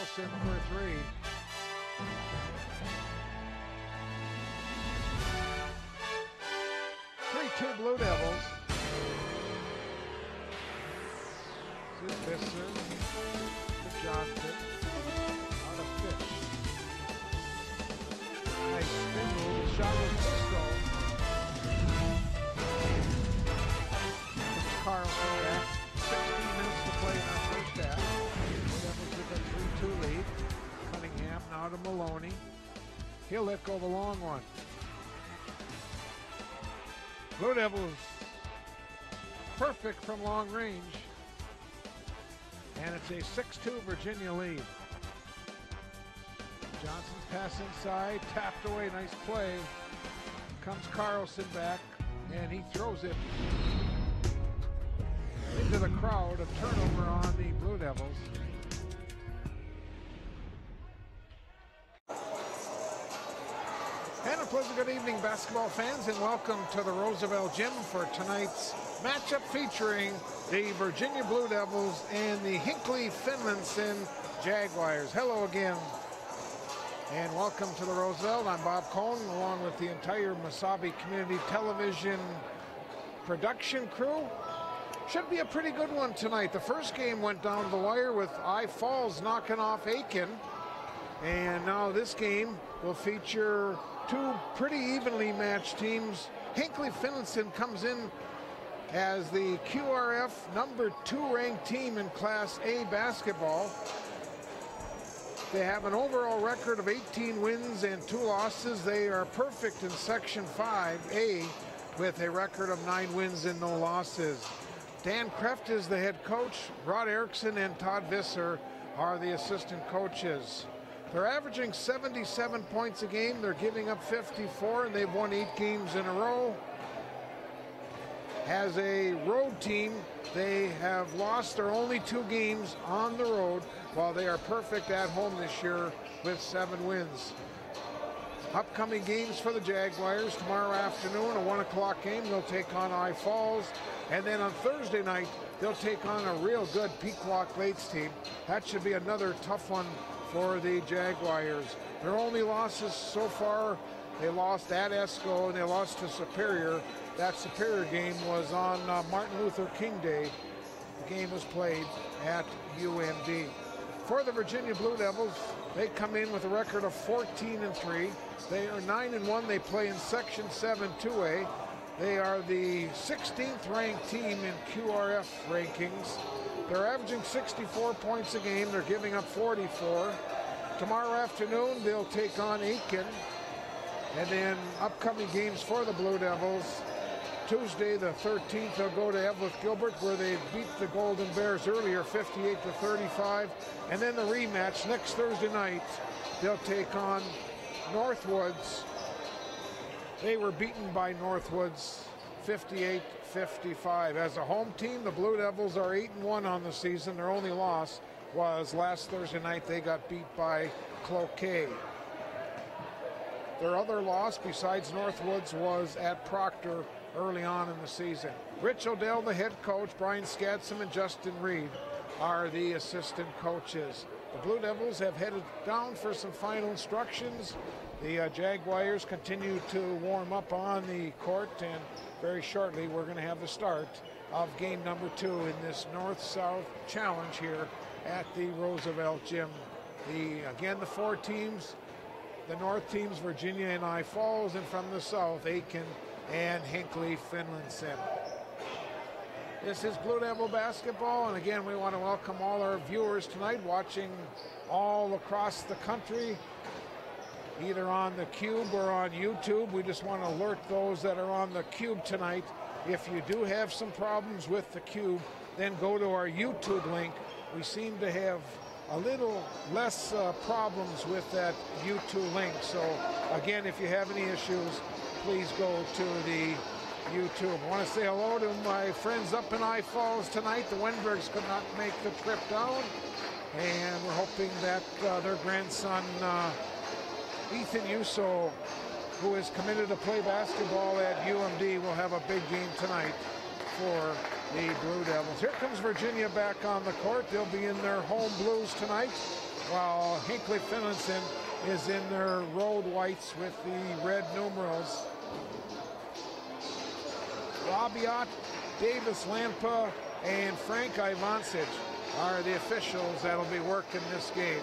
Carlson for three. Two Blue Devils. This is Visser to Johnson. Out of Fish. Nice spin move. The shot was Cisco. Carlson back. 16 minutes to play in our first half. Blue Devils with a 3-2 lead. Cunningham now to Maloney. He'll let go the long one. Blue Devils perfect from long range, and it's a 6-2 Virginia lead. Johnson's pass inside, tapped away, nice play. Comes Carlson back, and he throws it into the crowd. A turnover on the Blue Devils. And a pleasant good evening, basketball fans, and welcome to the Roosevelt Gym for tonight's matchup featuring the Virginia Blue Devils and the Hinckley Finlayson Jaguars. Hello again, and welcome to the Roosevelt. I'm Bob Cohn, along with the entire Mesabi Community Television production crew. Should be a pretty good one tonight. The first game went down the wire with I Falls knocking off Aiken, and now this game will feature two pretty evenly matched teams. Hinckley Finlayson comes in as the QRF #2 ranked team in Class A basketball. They have an overall record of 18 wins and 2 losses. They are perfect in Section 5A with a record of 9 wins and no losses. Dan Kreft is the head coach. Rod Erickson and Todd Visser are the assistant coaches. They're averaging 77 points a game. They're giving up 54, and they've won 8 games in a row. As a road team, they have lost their only 2 games on the road, while they are perfect at home this year with 7 wins. Upcoming games for the Jaguars tomorrow afternoon, a 1 o'clock game. They'll take on I Falls. And then on Thursday night, they'll take on a real good Pequot Lakes team. That should be another tough one for the Jaguars. Their only losses so far, they lost at Esco and they lost to Superior. That Superior game was on Martin Luther King Day. The game was played at UMD. For the Virginia Blue Devils, they come in with a record of 14-3. They are 9-1. They play in Section 7 2A. They are the 16th ranked team in QRF rankings. They're averaging 64 points a game. They're giving up 44. Tomorrow afternoon, they'll take on Aiken. And then upcoming games for the Blue Devils. Tuesday, the 13th, they'll go to Evelyn Gilbert, where they beat the Golden Bears earlier, 58-35. And then the rematch next Thursday night, they'll take on Northwoods. They were beaten by Northwoods 58-55. As a home team, the Blue Devils are 8-1 on the season. Their only loss was last Thursday night. They got beat by Cloquet. Their other loss besides Northwoods was at Proctor early on in the season. Rich Odell, the head coach, Brian Scadsom and Justin Reed are the assistant coaches. The Blue Devils have headed down for some final instructions. The Jaguars continue to warm up on the court, and very shortly we're going to have the start of game number 2 in this North-South challenge here at the Roosevelt Gym. Again, the 4 teams, the North teams, Virginia and I Falls, and from the South, Aiken and Hinckley Finlayson. This is Blue Devil basketball, and again, we want to welcome all our viewers tonight watching all across the country, either on the Cube or on YouTube. We just want to alert those that are on the Cube tonight. If you do have some problems with the Cube, then go to our YouTube link. We seem to have a little less problems with that YouTube link. So again, if you have any issues, please go to the YouTube. I want to say hello to my friends up in I Falls tonight. The Wenbergs could not make the trip down, and we're hoping that their grandson Ethan Uso, who is committed to play basketball at UMD, will have a big game tonight for the Blue Devils. Here comes Virginia back on the court. They'll be in their home blues tonight. while Hinckley Finlayson is in their road whites with the red numerals. Rabiot, Davis Lampa, and Frank Ivancic are the officials that'll be working this game.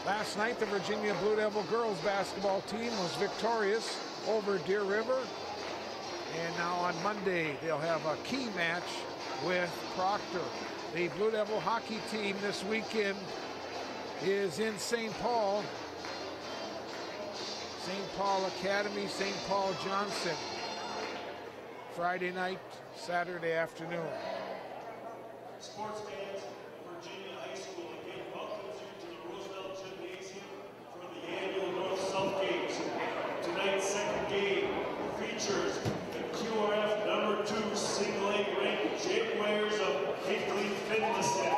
Last night, the Virginia Blue Devil girls basketball team was victorious over Deer River. And now on Monday, they'll have a key match with Proctor. The Blue Devil hockey team this weekend is in St. Paul. St. Paul Academy, St. Paul Johnson. Friday night, Saturday afternoon. Sports fans, Virginia High School again welcomes you to the Roosevelt Gymnasium for the annual North-South Games. Tonight's second game features the QRF #2 single-A ranked Jaguars of Hinckley, Finlayson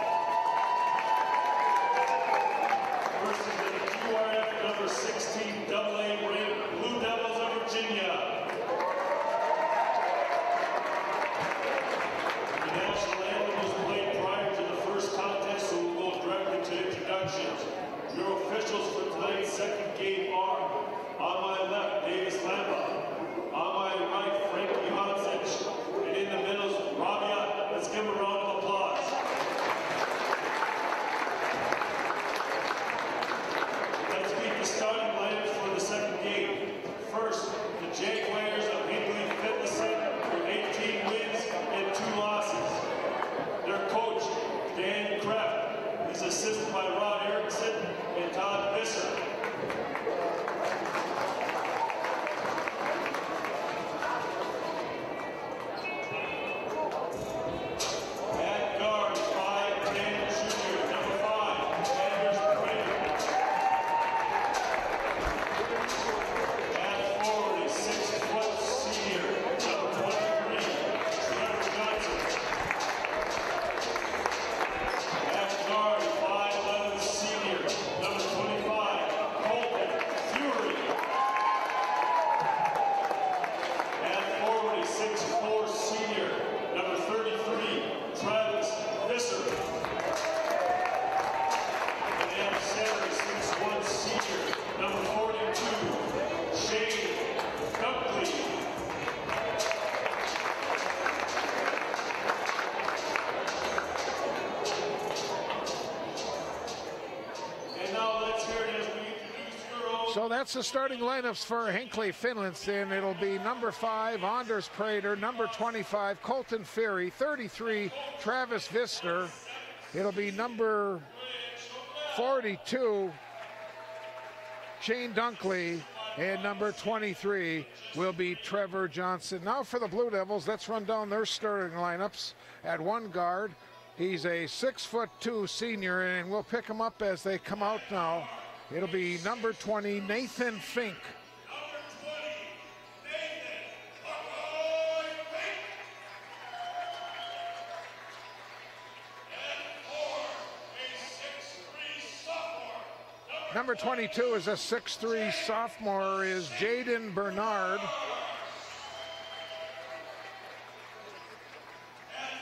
versus the QRF #16 AA ranked Blue Devils of Virginia. The national anthem was played prior to the first contest, so we'll go directly to introductions. Your officials for tonight's second game are, on my left, Davis Lampa, on my right, Frank Ivancic, and in the middle is Rabiot. Let's give him a round of applause. Let's meet the starting lineups for the second game. First, the Jaguars of Hinckley Finlayson with 18 wins and 2 losses. Their coach, Dan Kraft, is assisted by Rod Erickson and Todd Visser. At guard, 5'10" junior, number 5, Anders Prater. At forward, a 6-foot senior, number 23, Trevor Johnson. At guard, 5'11" senior, number 25, Colton Fury. At forward, a 6'4" senior, number 33, Travis Visser. And at center, 6'1" senior, number 42, Shane Hinckley. And now let's hear it as we introduce your own. So that's the starting lineups for Hinckley Finlayson. It'll be number 5, Anders Prater, number 25, Colton Ferry, 33, Travis Visser. It'll be number 42, Shane Dunkley, and number 23 will be Trevor Johnson. Now for the Blue Devils, let's run down their starting lineups. At one guard, he's a 6'2" senior, and we'll pick him up as they come out now. It'll be number 20, Nathan Fink. Number 20, Nathan McCoy Fink. And 4, a 6'3" sophomore. Number 22 is a 6'3" sophomore, is Jaden Bernard. And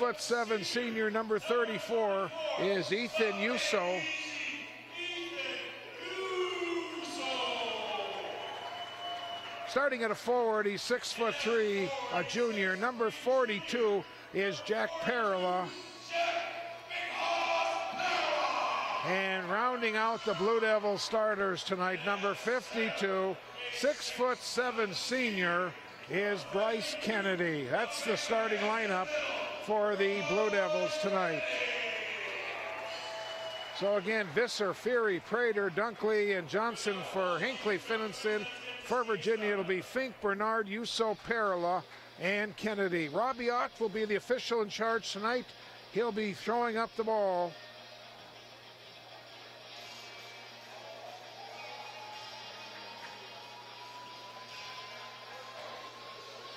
4, a 6'7" senior, number 34, is Ethan Yuso. Starting at a forward, he's 6'3", a junior. Number 42 is Jack Perla. And rounding out the Blue Devil starters tonight, number 52, 6'7" senior, is Bryce Kennedy. That's the starting lineup for the Blue Devils tonight. So again, Visser, Fury, Prater, Dunkley, and Johnson for Hinckley Finlayson. For Virginia, it'll be Fink, Bernard, Yuso, Perla, and Kennedy. Rabiot will be the official in charge tonight. He'll be throwing up the ball.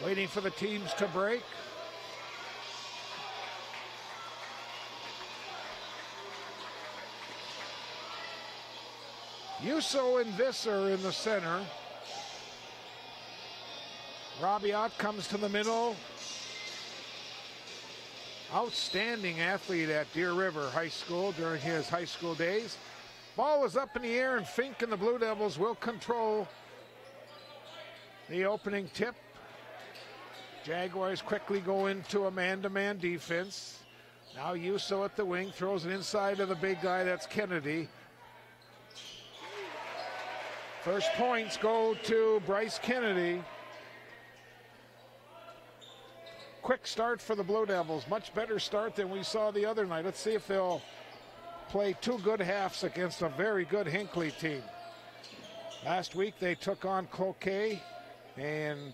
Waiting for the teams to break. Yuso and Visser in the center. Rabiot comes to the middle. outstanding athlete at Deer River High School during his high school days. Ball is up in the air, and Fink and the Blue Devils will control the opening tip. Jaguars quickly go into a man-to-man defense. Now Yuso at the wing, throws it inside to the big guy, that's Kennedy. First points go to Bryce Kennedy. Quick start for the Blue Devils, much better start than we saw the other night. Let's see if they'll play two good halves against a very good Hinckley team. Last week they took on Cloquet, and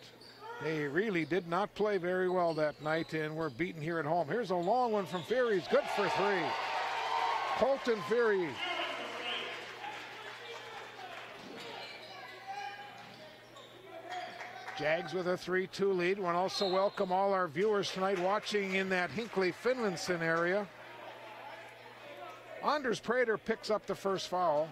they really did not play very well that night and were beaten here at home. Here's a long one from Ferry. He's good for three. Colton Ferry. Jags with a 3-2 lead. Want to also welcome all our viewers tonight watching in that Hinckley Finlayson area. Anders Prater picks up the first foul.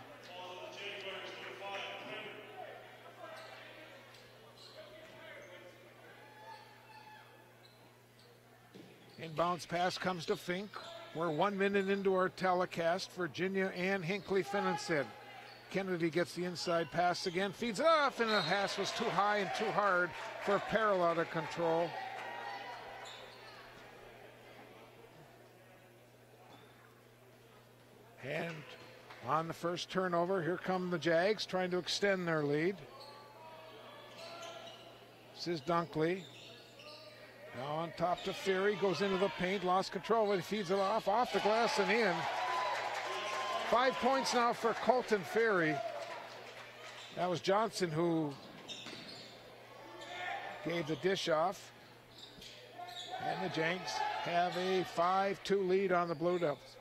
Inbounds pass comes to Fink. We're 1 minute into our telecast. Virginia and Hinckley Finlayson. Kennedy gets the inside pass again, feeds it off, and the pass was too high and too hard for Parallel to control. And on the first turnover, here come the Jags trying to extend their lead. This is Dunkley. Now on top to Ferry, goes into the paint, lost control, but he feeds it off the glass and in. 5 points now for Colton Ferry. That was Johnson who gave the dish off. And the Jags have a 5-2 lead on the Blue Devils.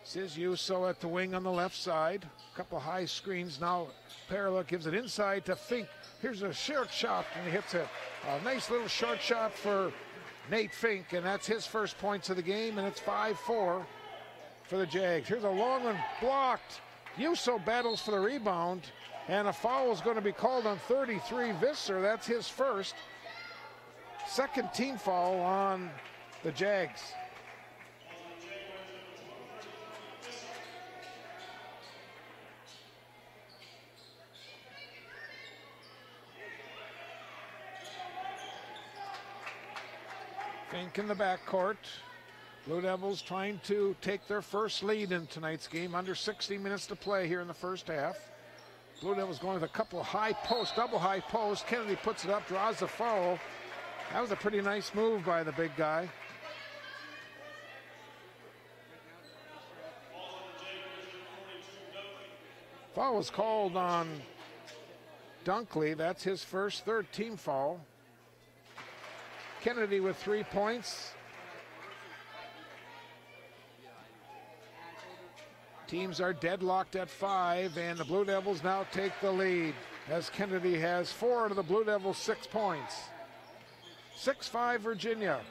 This is Yuso at the wing on the left side. A couple high screens now. Parallel gives it inside to Fink. Here's a short shot, and he hits it. A nice little short shot for Nate Fink, and that's his first points of the game, and it's 5-4 for the Jags. Here's a long one blocked. Yuso battles for the rebound, and a foul is going to be called on 33 Visser. That's his first. Second team foul on the Jags. Fink in the backcourt. Blue Devils trying to take their first lead in tonight's game. Under 60 minutes to play here in the first half. Blue Devils going with a couple of high posts, double high posts. Kennedy puts it up, draws the foul. That was a pretty nice move by the big guy. Foul was called on Dunkley. That's his first, third team foul. Kennedy with 3 points. Teams are deadlocked at 5, and the Blue Devils now take the lead as Kennedy has 4 to the Blue Devils' 6 points. 6-5 Virginia.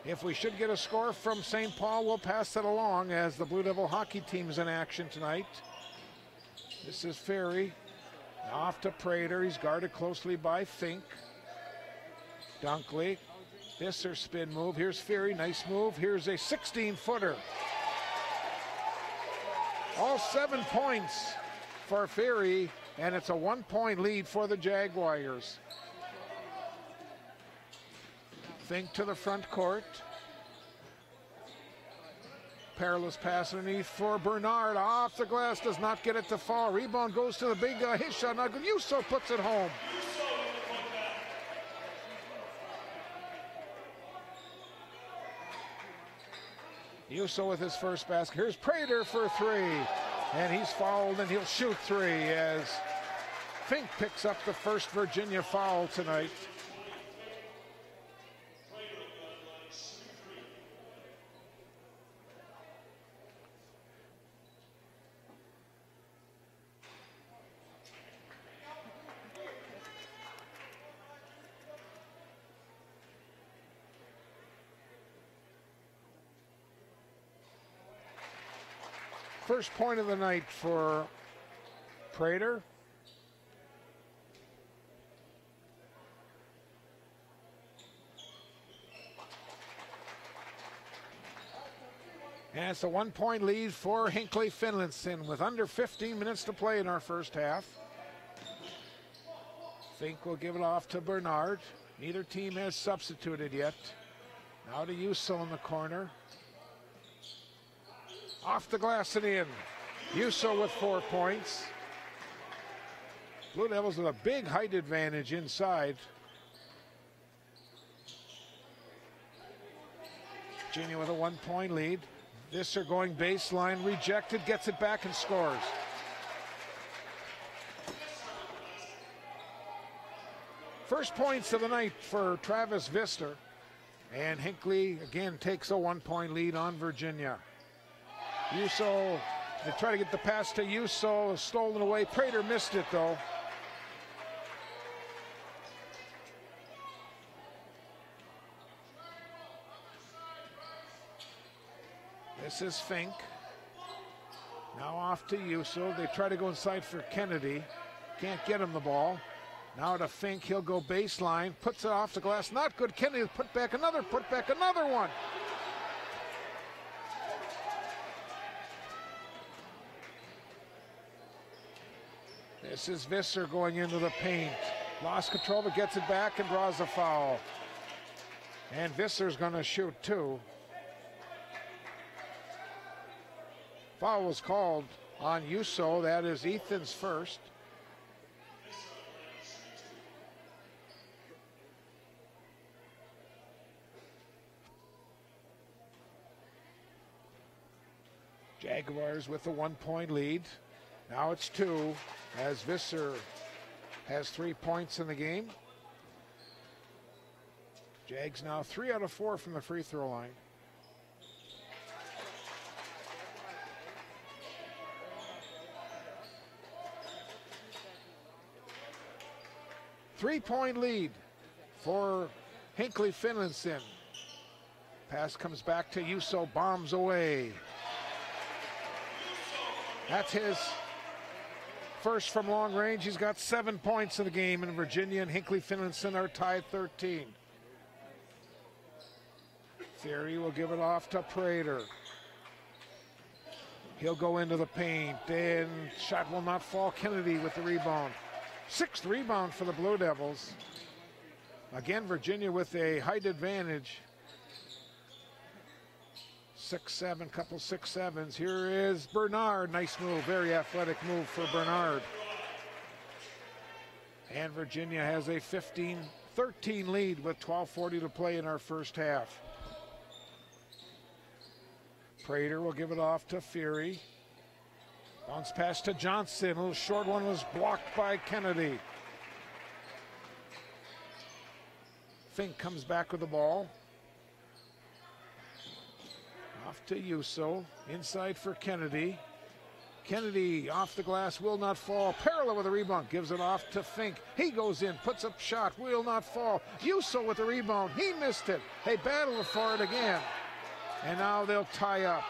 If we should get a score from St. Paul, we'll pass it along as the Blue Devil hockey team is in action tonight. This is Ferry. Now off to Prater. He's guarded closely by Fink. Dunkley. Visser spin move. Here's Ferry. Nice move. Here's a 16-footer. All 7 points for Ferry, and it's a 1-point lead for the Jaguars. Fink to the front court. Perilous pass underneath for Bernard. Off the glass, does not get it to fall. Rebound goes to the big guy. His shot not good. Yuso puts it home. Yuso with his first basket. Here's Prater for 3. And he's fouled, and he'll shoot 3 as Fink picks up the first Virginia foul tonight. First point of the night for Prater. And it's a 1-point lead for Hinckley Finlayson with under 15 minutes to play in our first half. Fink will give it off to Bernard. Neither team has substituted yet. Now to Uso in the corner. Off the glass and in. Uso with 4 points. Blue Devils with a big height advantage inside. Virginia with a 1-point lead. Visser going baseline, rejected, gets it back and scores. First points of the night for Travis Visser. And Hinckley again takes a 1-point lead on Virginia. Uso, they try to get the pass to Uso, stolen away. Prater missed it though. This is Fink. Now off to Uso. They try to go inside for Kennedy. Can't get him the ball. Now to Fink. He'll go baseline. Puts it off the glass. Not good. Kennedy put back another one. This is Visser going into the paint. Lost control, but gets it back and draws a foul. And Visser's going to shoot two. Foul was called on Uso. That is Ethan's first. Jaguars with a 1-point lead. Now it's 2 as Visser has 3 points in the game. Jags now 3 out of 4 from the free throw line. Three-point lead for Hinckley Finlayson. Pass comes back to Uso, bombs away. That's his first from long range. He's got 7 points in the game, and Virginia and Hinckley Finlayson are tied 13. Theory will give it off to Prater. He'll go into the paint, and shot will not fall. Kennedy with the rebound. 6th rebound for the Blue Devils. Again, Virginia with a height advantage. 6'7", couple 6'7s. Here is Bernard. Nice move, very athletic move for Bernard. And Virginia has a 15-13 lead with 12:40 to play in our first half. Prater will give it off to Fury. Bounce pass to Johnson. A little short one was blocked by Kennedy. Fink comes back with the ball. Off to Uso. Inside for Kennedy. Kennedy off the glass, will not fall. Parallel with the rebound, gives it off to Fink. He goes in, puts up shot, will not fall. Uso with the rebound, he missed it. They battle for it again. And now they'll tie up.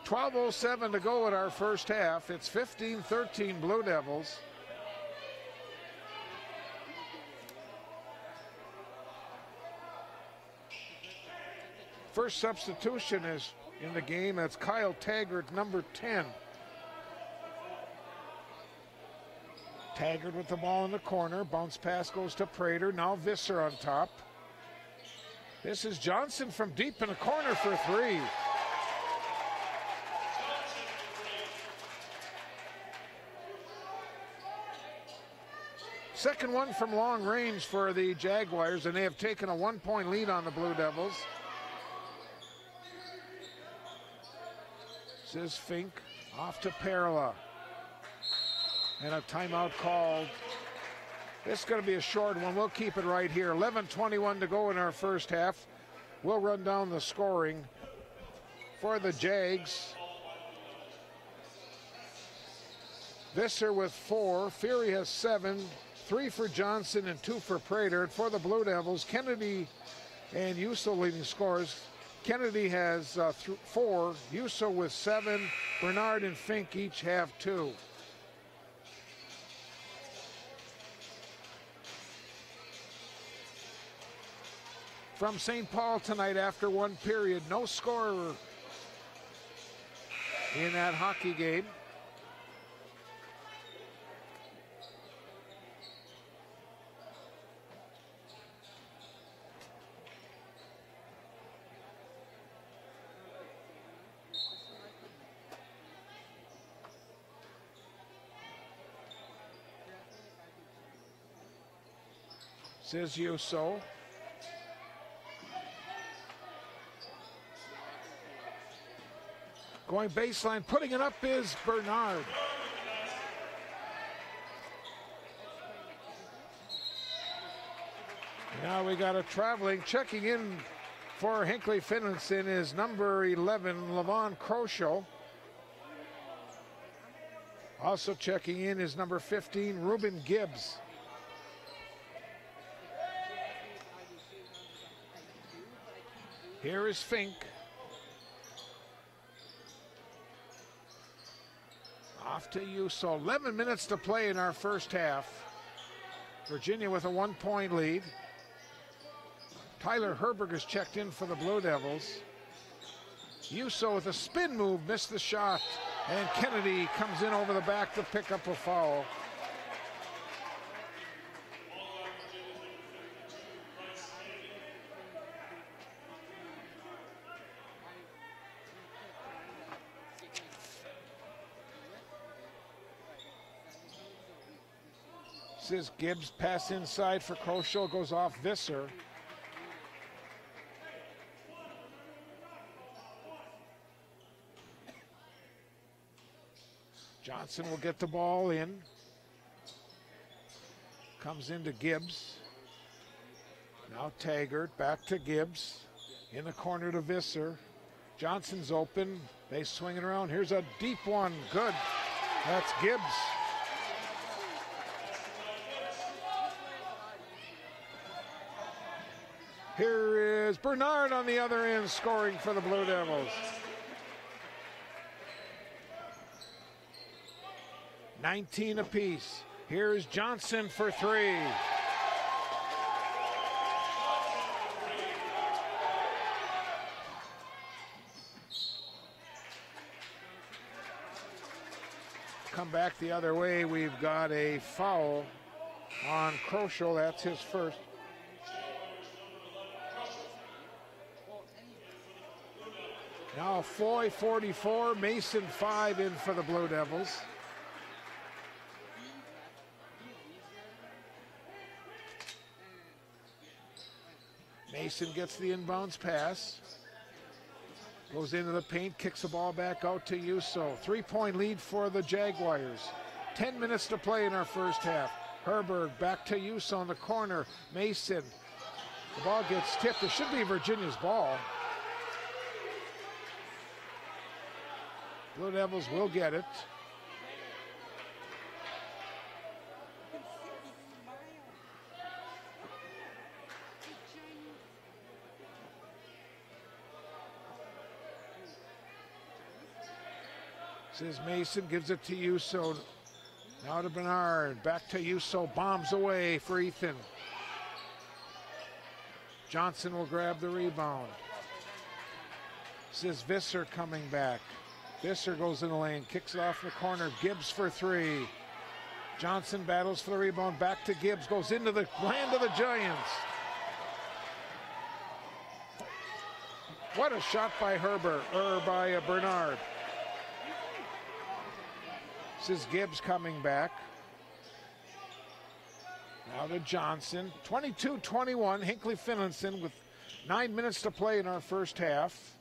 .12:07 to go in our first half. It's 15-13 Blue Devils. First substitution is in the game. That's Kyle Taggart, number 10. Taggart with the ball in the corner. Bounce pass goes to Prater. Now Visser on top. This is Johnson from deep in the corner for 3. Second one from long range for the Jaguars, and they have taken a 1-point lead on the Blue Devils. This is Fink off to Perla. And a timeout called. This is going to be a short one. We'll keep it right here. 11:21 to go in our first half. We'll run down the scoring for the Jags. Visser with 4. Fury has 7. 3 for Johnson and 2 for Prater. And for the Blue Devils, Kennedy and Uso leading scorers. Kennedy has 4, Yuso with 7, Bernard and Fink each have 2. From St. Paul tonight after 1 period, no scorer in that hockey game. Says Yuso. Going baseline, putting it up is Bernard. Now we got a traveling. Checking in for Hinckley Finlayson is number 11, Levon Croshaw. Also checking in is number 15, Reuben Gibbs. Here is Fink. Off to you. So 11 minutes to play in our first half. Virginia with a 1-point lead. Tyler Herberg is checked in for the Blue Devils. Yuso with a spin move, missed the shot. And Kennedy comes in over the back to pick up a foul. Says Gibbs, pass inside for Croshaw, goes off Visser. Johnson will get the ball in. Comes into Gibbs. Now Taggart, back to Gibbs. In the corner to Visser. Johnson's open. They swing it around. Here's a deep one. Good. That's Gibbs. Here is Bernard on the other end scoring for the Blue Devils. 19 apiece. Here's Johnson for 3. Come back the other way. We've got a foul on Croshaw. That's his first. Now Foy 44, Mason 5 in for the Blue Devils. Mason gets the inbounds pass. Goes into the paint, kicks the ball back out to Yuso. 3-point lead for the Jaguars. 10 minutes to play in our first half. Herberg back to Yuso in the corner. Mason. The ball gets tipped. It should be Virginia's ball. Blue Devils will get it. Says Mason, gives it to Yuso. Now to Bernard, back to Yuso, bombs away for Ethan. Johnson will grab the rebound. Says Visser coming back. Visser goes in the lane, kicks it off in the corner. Gibbs for 3. Johnson battles for the rebound, back to Gibbs, goes into the land of the Giants. What a shot by Bernard. This is Gibbs coming back. Now to Johnson. 22-21, Hinckley Finlayson with 9 minutes to play in our first half.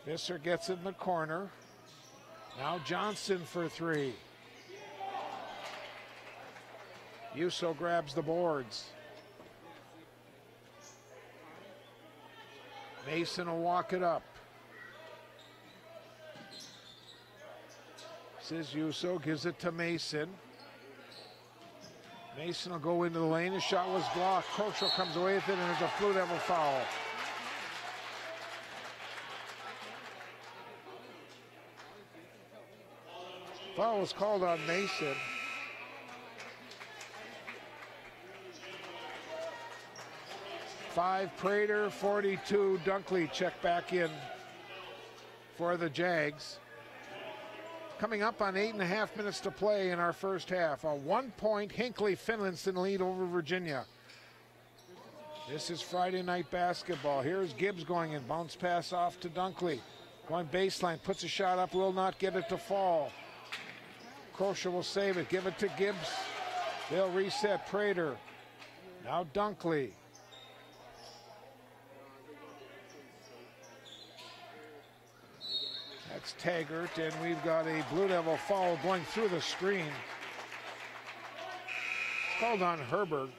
Visser gets it in the corner. Now Johnson for 3. Yuso grabs the boards. Mason will walk it up. Says Yuso, gives it to Mason. Mason will go into the lane. The shot was blocked. Croshaw comes away with it, and there's a Blue Devil foul. Foul was called on Mason. Five Prater, 42 Dunkley check back in for the Jags. Coming up on 8.5 minutes to play in our first half. A 1-point Hinckley Finlayson lead over Virginia. This is Friday night basketball. Here's Gibbs going in. Bounce pass off to Dunkley. Going baseline, puts a shot up, will not get it to fall. Crochet will save it, give it to Gibbs. They'll reset Prater. Now Dunkley. That's Taggart, and we've got a Blue Devil foul going through the screen. It's called on Herberg.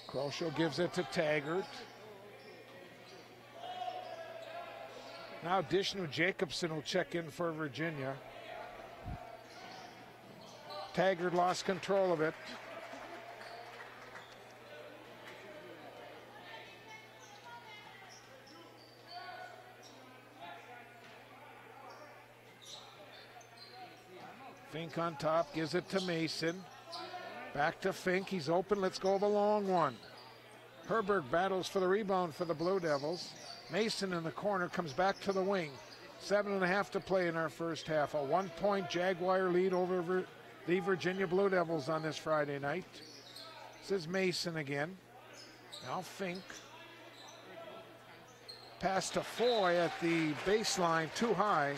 Crochet gives it to Taggart. Now Dishnu Jacobson will check in for Virginia. Taggart lost control of it. Fink on top, gives it to Mason. Back to Fink, he's open, let's go the long one. Herberg battles for the rebound for the Blue Devils. Mason in the corner comes back to the wing. 7.5 to play in our first half. A 1-point Jaguar lead over the Virginia Blue Devils on this Friday night. This is Mason again. Now Fink. Pass to Foy at the baseline, too high.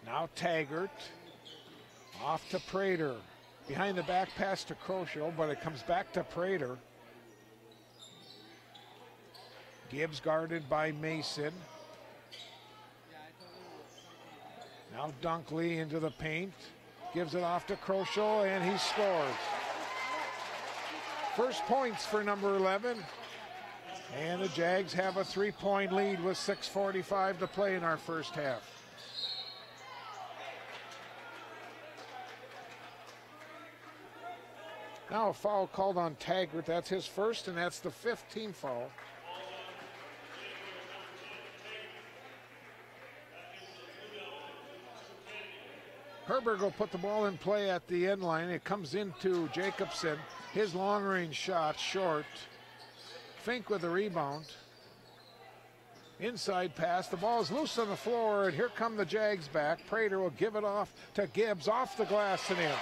Now Taggart. Off to Prater. Behind the back pass to Crochet, but it comes back to Prater. Gibbs guarded by Mason. Now Dunkley into the paint. Gives it off to Crochet, and he scores. First points for number 11. And the Jags have a 3-point lead with 6:45 to play in our first half. Now a foul called on Taggart. That's his first, and that's the 5th team foul. Herberg will put the ball in play at the end line. It comes into Jacobson. His long-range shot short. Fink with the rebound. Inside pass. The ball is loose on the floor, and here come the Jags back. Prater will give it off to Gibbs, off the glass and in.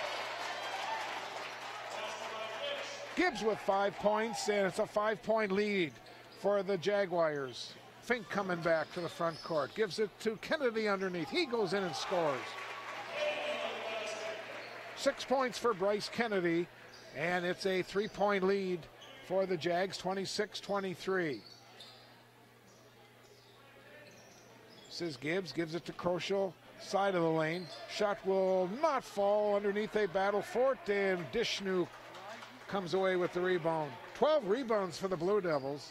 Gibbs with 5 points, and it's a 5-point lead for the Jaguars. Fink coming back to the front court. Gives it to Kennedy underneath. He goes in and scores. 6 points for Bryce Kennedy, and it's a 3-point lead for the Jags, 26-23. This is Gibbs, gives it to Crochet, side of the lane. Shot will not fall. Underneath they battle for it, and Dishnu comes away with the rebound. 12 rebounds for the Blue Devils.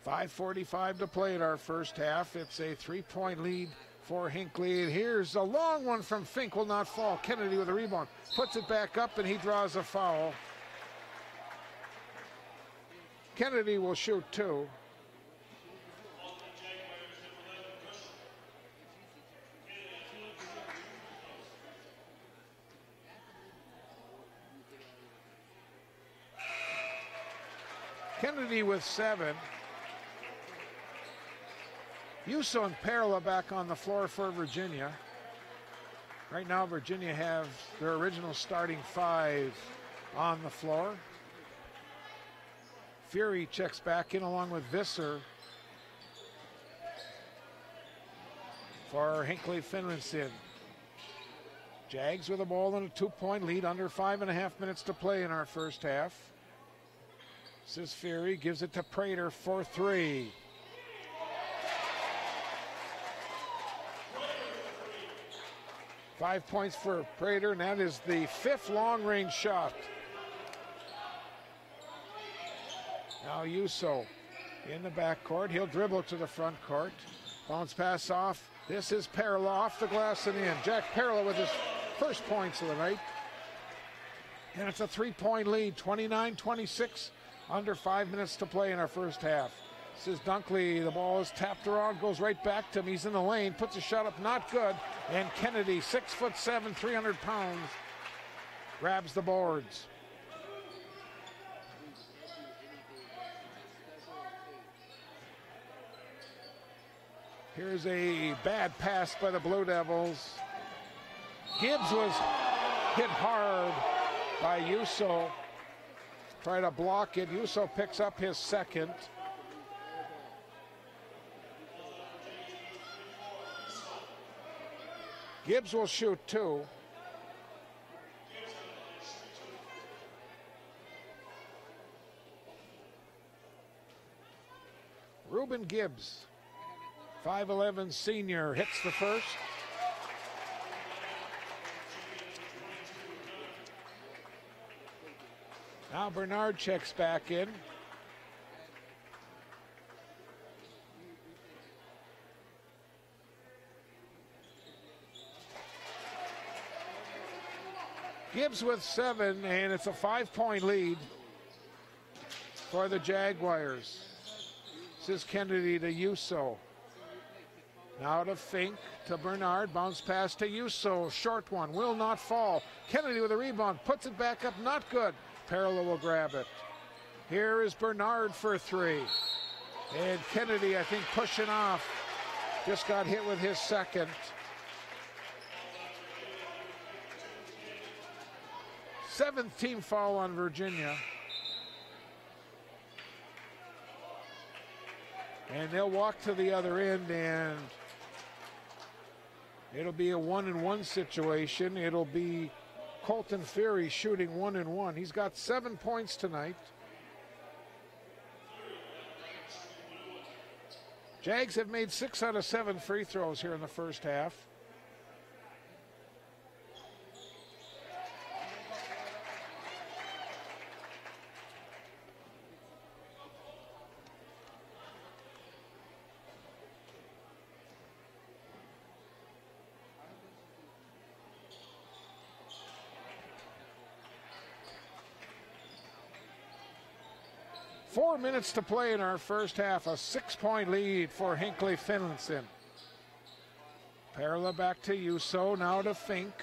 .5:45 to play in our first half. It's a 3-point lead for Hinckley. And here's a long one from Fink, will not fall. Kennedy with a rebound. Puts it back up, and he draws a foul. Kennedy will shoot 2. Kennedy with 7. Yuso and Perla back on the floor for Virginia. Right now, Virginia have their original starting 5 on the floor. Fury checks back in along with Visser for Hinckley Finlayson. Jags with the ball in a 2-point lead, under 5.5 minutes to play in our first half. This is Fury, gives it to Prater for 3. 5 points for Prater, and that is the 5th long-range shot. Now Yuso in the backcourt. He'll dribble to the front court. Bounce pass off. This is Perla off the glass and in. Jack Perla with his first points of the night. And it's a 3-point lead, 29-26, under 5 minutes to play in our first half. This is Dunkley. The ball is tapped around, goes right back to him. He's in the lane, puts a shot up, not good. And Kennedy, 6'7", 300 pounds, grabs the boards. Here's a bad pass by the Blue Devils. Gibbs was hit hard by Yuso. Try to block it. Yuso picks up his second. Gibbs will shoot 2. Reuben Gibbs, 5'11" senior, hits the first. Now Bernard checks back in. Gibbs with 7, and it's a 5-point lead for the Jaguars. This is Kennedy to Yuso. Now to Fink, to Bernard, bounce pass to Yuso, short one, will not fall. Kennedy with a rebound, puts it back up, not good. Perla will grab it. Here is Bernard for 3. And Kennedy, I think, pushing off. Just got hit with his second. 7th team foul on Virginia. And they'll walk to the other end, and it'll be a 1-and-1 situation. It'll be Colton Fury shooting 1-and-1. He's got 7 points tonight. Jags have made 6 out of 7 free throws here in the first half. Four minutes to play in our first half. A 6-point lead for Hinckley Finlayson. Perla back to Yuso, now to Fink.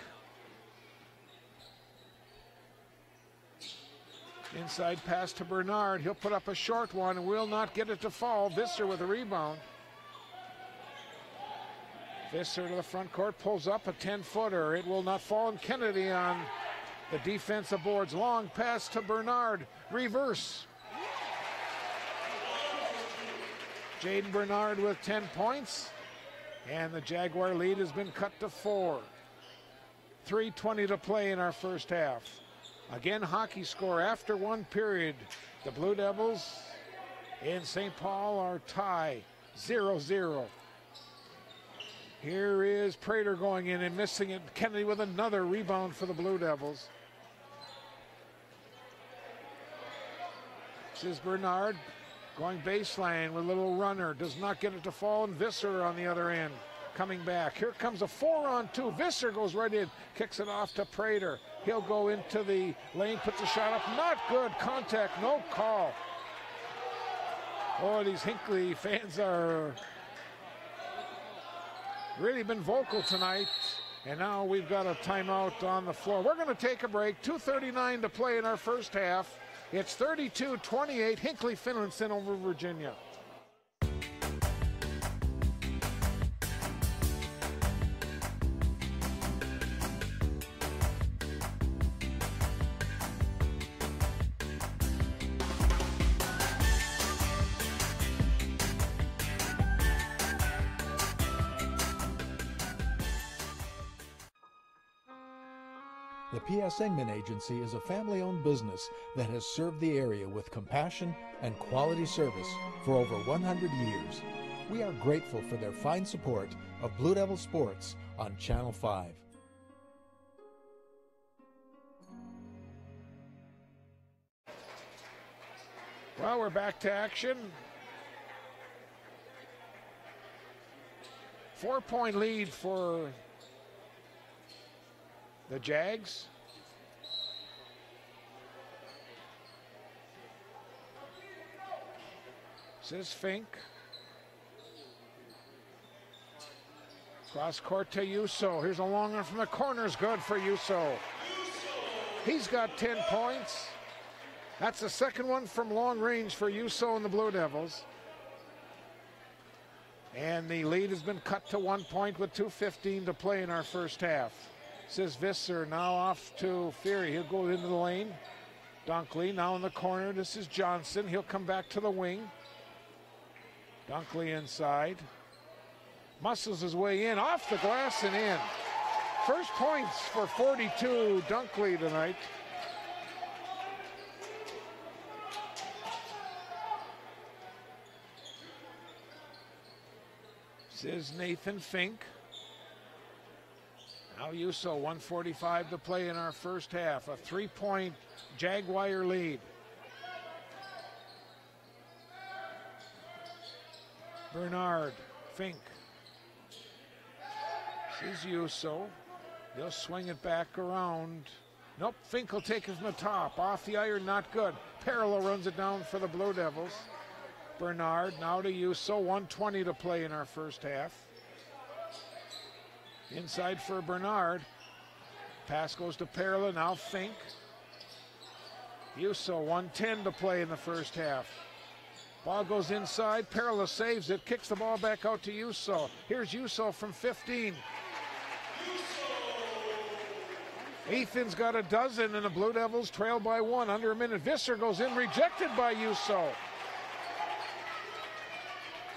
Inside pass to Bernard. He'll put up a short one and will not get it to fall. Visser with a rebound. Visser to the front court, pulls up a 10-footer. It will not fall, and Kennedy on the defensive boards. Long pass to Bernard. Reverse. Jaden Bernard with 10 points, and the Jaguar lead has been cut to 4. 3:20 to play in our first half. Again, hockey score after one period. The Blue Devils in St. Paul are tied 0-0. Here is Prater going in and missing it. Kennedy with another rebound for the Blue Devils. This is Bernard. Going baseline with a little runner, does not get it to fall, and Visser on the other end coming back. Here comes a 4-on-2. Visser goes right in, kicks it off to Prater. He'll go into the lane, puts a shot up, not good. Contact, no call. Oh, these Hinckley fans are really been vocal tonight. And now we've got a timeout on the floor. We're going to take a break. 2:39 to play in our first half. It's 32-28, Hinckley Finlayson over Virginia. The P.S. Engman Agency is a family-owned business that has served the area with compassion and quality service for over 100 years. We are grateful for their fine support of Blue Devil Sports on Channel 5. Well, we're back to action. 4-point lead for the Jags. This is Fink. Cross court to Yuso. Here's a long one from the corners. Good for Yuso. He's got 10 points. That's the second one from long range for Yuso and the Blue Devils. And the lead has been cut to 1 point with 2:15 to play in our first half. Says Visser now off to Fury. He'll go into the lane. Dunkley now in the corner. This is Johnson. He'll come back to the wing. Dunkley inside. Muscles his way in, off the glass and in. First points for 42 Dunkley tonight. This is Nathan Fink. Now Yuso, 1:45 to play in our first half. A 3-point Jaguar lead. Bernard, Fink. This is Yuso. He'll swing it back around. Nope, Fink will take it from the top. Off the iron, not good. Parallel runs it down for the Blue Devils. Bernard now to Yuso, 1:20 to play in our first half. Inside for Bernard. Pass goes to Perla, now Fink. Yuso, 1:10 to play in the first half. Ball goes inside, Perla saves it, kicks the ball back out to Yuso. Here's Yuso from 15. Ethan's got a dozen and the Blue Devils trail by 1, under a minute. Visser goes in, rejected by Yuso.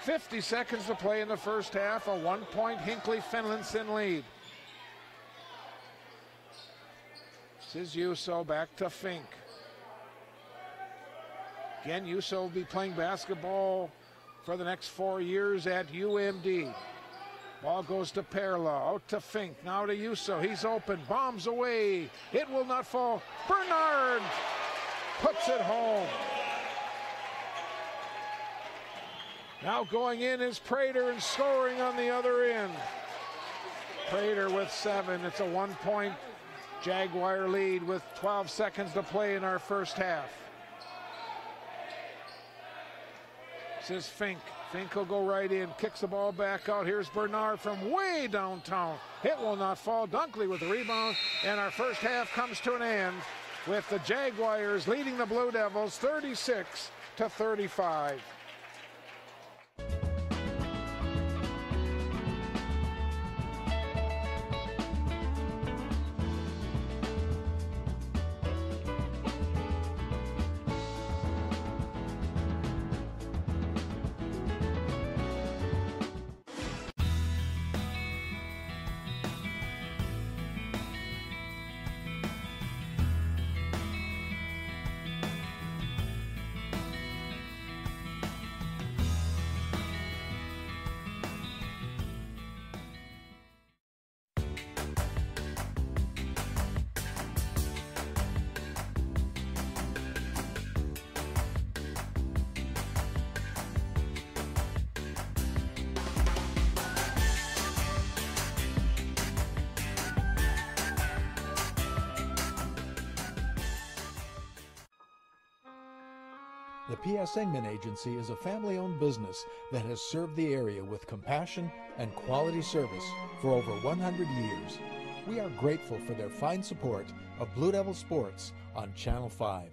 50 seconds to play in the first half, a 1-point Hinckley Finlayson lead. This is Yuso, back to Fink. Again, Yuso will be playing basketball for the next 4 years at UMD. Ball goes to Perla, out to Fink, now to Yuso. He's open, bombs away. It will not fall. Bernard puts it home. Now going in is Prater and scoring on the other end. Prater with 7. It's a 1-point Jaguar lead with 12 seconds to play in our first half. This is Fink. Fink will go right in, kicks the ball back out. Here's Bernard from way downtown. It will not fall. Dunkley with the rebound, and our first half comes to an end with the Jaguars leading the Blue Devils 36-35. The P.S. Engman Agency is a family-owned business that has served the area with compassion and quality service for over 100 years. We are grateful for their fine support of Blue Devil Sports on Channel 5.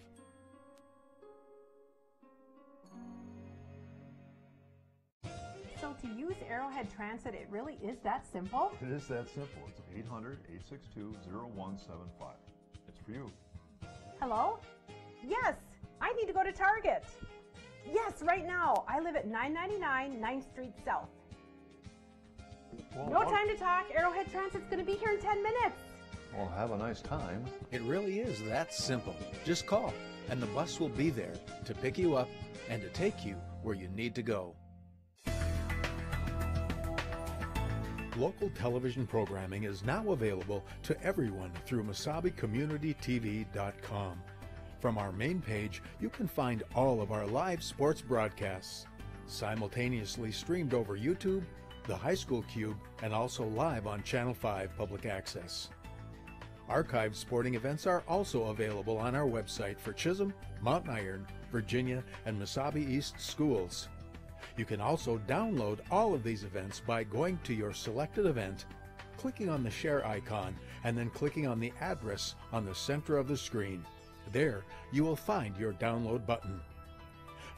So to use Arrowhead Transit, it really is that simple? It is that simple. It's 800-862-0175. It's for you. Hello? Yes, I need to go to Target. Yes, right now. I live at 999 9th Street South. Well, no time to talk. Arrowhead Transit's going to be here in 10 minutes. Well, have a nice time. It really is that simple. Just call, and the bus will be there to pick you up and to take you where you need to go. Local television programming is now available to everyone through MasabiCommunityTV.com. From our main page, you can find all of our live sports broadcasts, simultaneously streamed over YouTube, the High School Cube, and also live on Channel 5 Public Access. Archived sporting events are also available on our website for Chisholm, Mountain Iron, Virginia, and Mesabi East schools. You can also download all of these events by going to your selected event, clicking on the share icon, and then clicking on the address on the center of the screen. There, you will find your download button.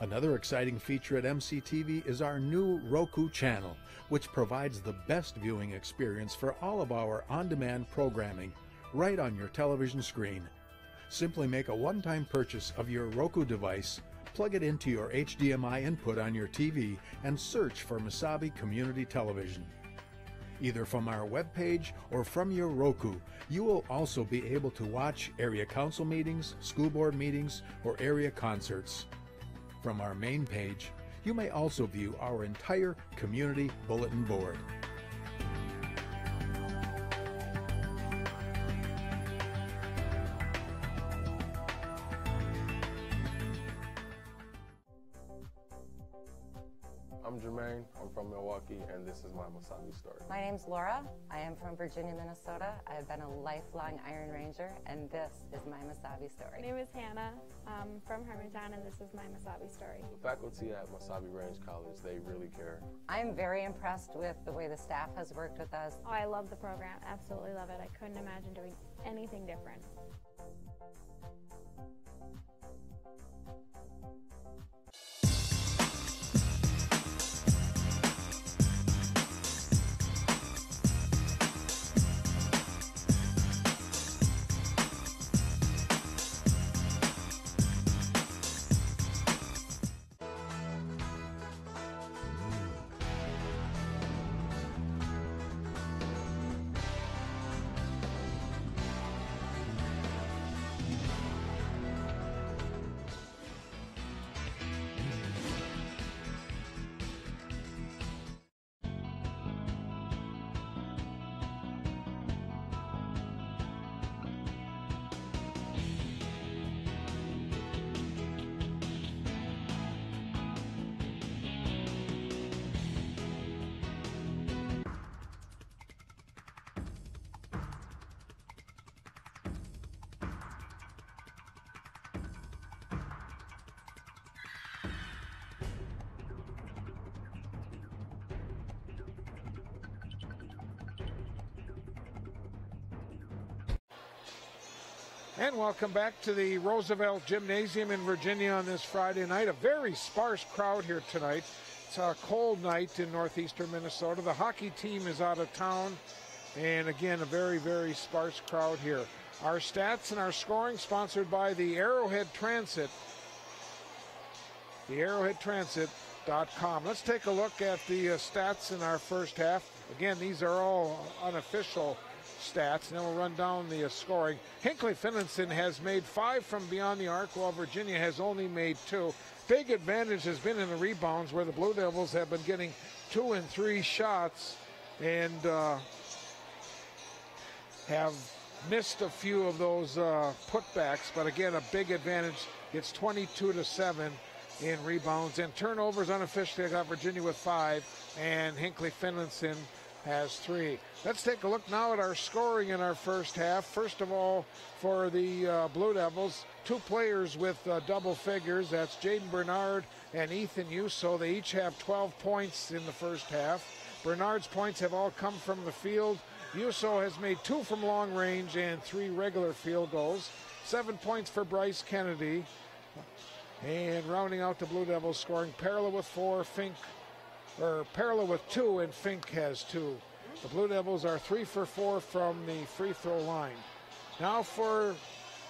Another exciting feature at MCTV is our new Roku channel, which provides the best viewing experience for all of our on-demand programming right on your television screen. Simply make a one-time purchase of your Roku device, plug it into your HDMI input on your TV, and search for Mesabi Community Television. Either from our webpage or from your Roku, you will also be able to watch area council meetings, school board meetings, or area concerts. From our main page, you may also view our entire community bulletin board. I'm Jermaine, I'm from Milwaukee, and this is my Mesabi story. My name's Laura. I am from Virginia, Minnesota. I have been a lifelong Iron Ranger, and this is my Mesabi story. My name is Hannah. I'm from Hermantown, and this is my Mesabi story. The faculty at Mesabi Range College, they really care. I am very impressed with the way the staff has worked with us. Oh, I love the program. Absolutely love it. I couldn't imagine doing anything different. And welcome back to the Roosevelt Gymnasium in Virginia on this Friday night. A very sparse crowd here tonight. It's a cold night in northeastern Minnesota. The hockey team is out of town. And again, a very, very sparse crowd here. Our stats and our scoring sponsored by the Arrowhead Transit. The arrowheadtransit.com. Let's take a look at the stats in our first half. Again, these are all unofficial stats, and then we'll run down the scoring. Hinckley Finlayson has made 5 from beyond the arc, while Virginia has only made 2. Big advantage has been in the rebounds, where the Blue Devils have been getting 2 and 3 shots and have missed a few of those putbacks. But again, a big advantage. It's 22-7 in rebounds, and turnovers unofficially. I got Virginia with 5, and Hinckley Finlayson has 3. Let's take a look now at our scoring in our first half. First of all, for the Blue Devils, 2 players with double figures. That's Jaden Bernard and Ethan Yuso. They each have 12 points in the first half. Bernard's points have all come from the field. Yuso has made 2 from long range and 3 regular field goals. 7 points for Bryce Kennedy. And rounding out the Blue Devils scoring, Perla with 4, Perla with 2, and Fink has 2. The Blue Devils are 3 for 4 from the free throw line. Now for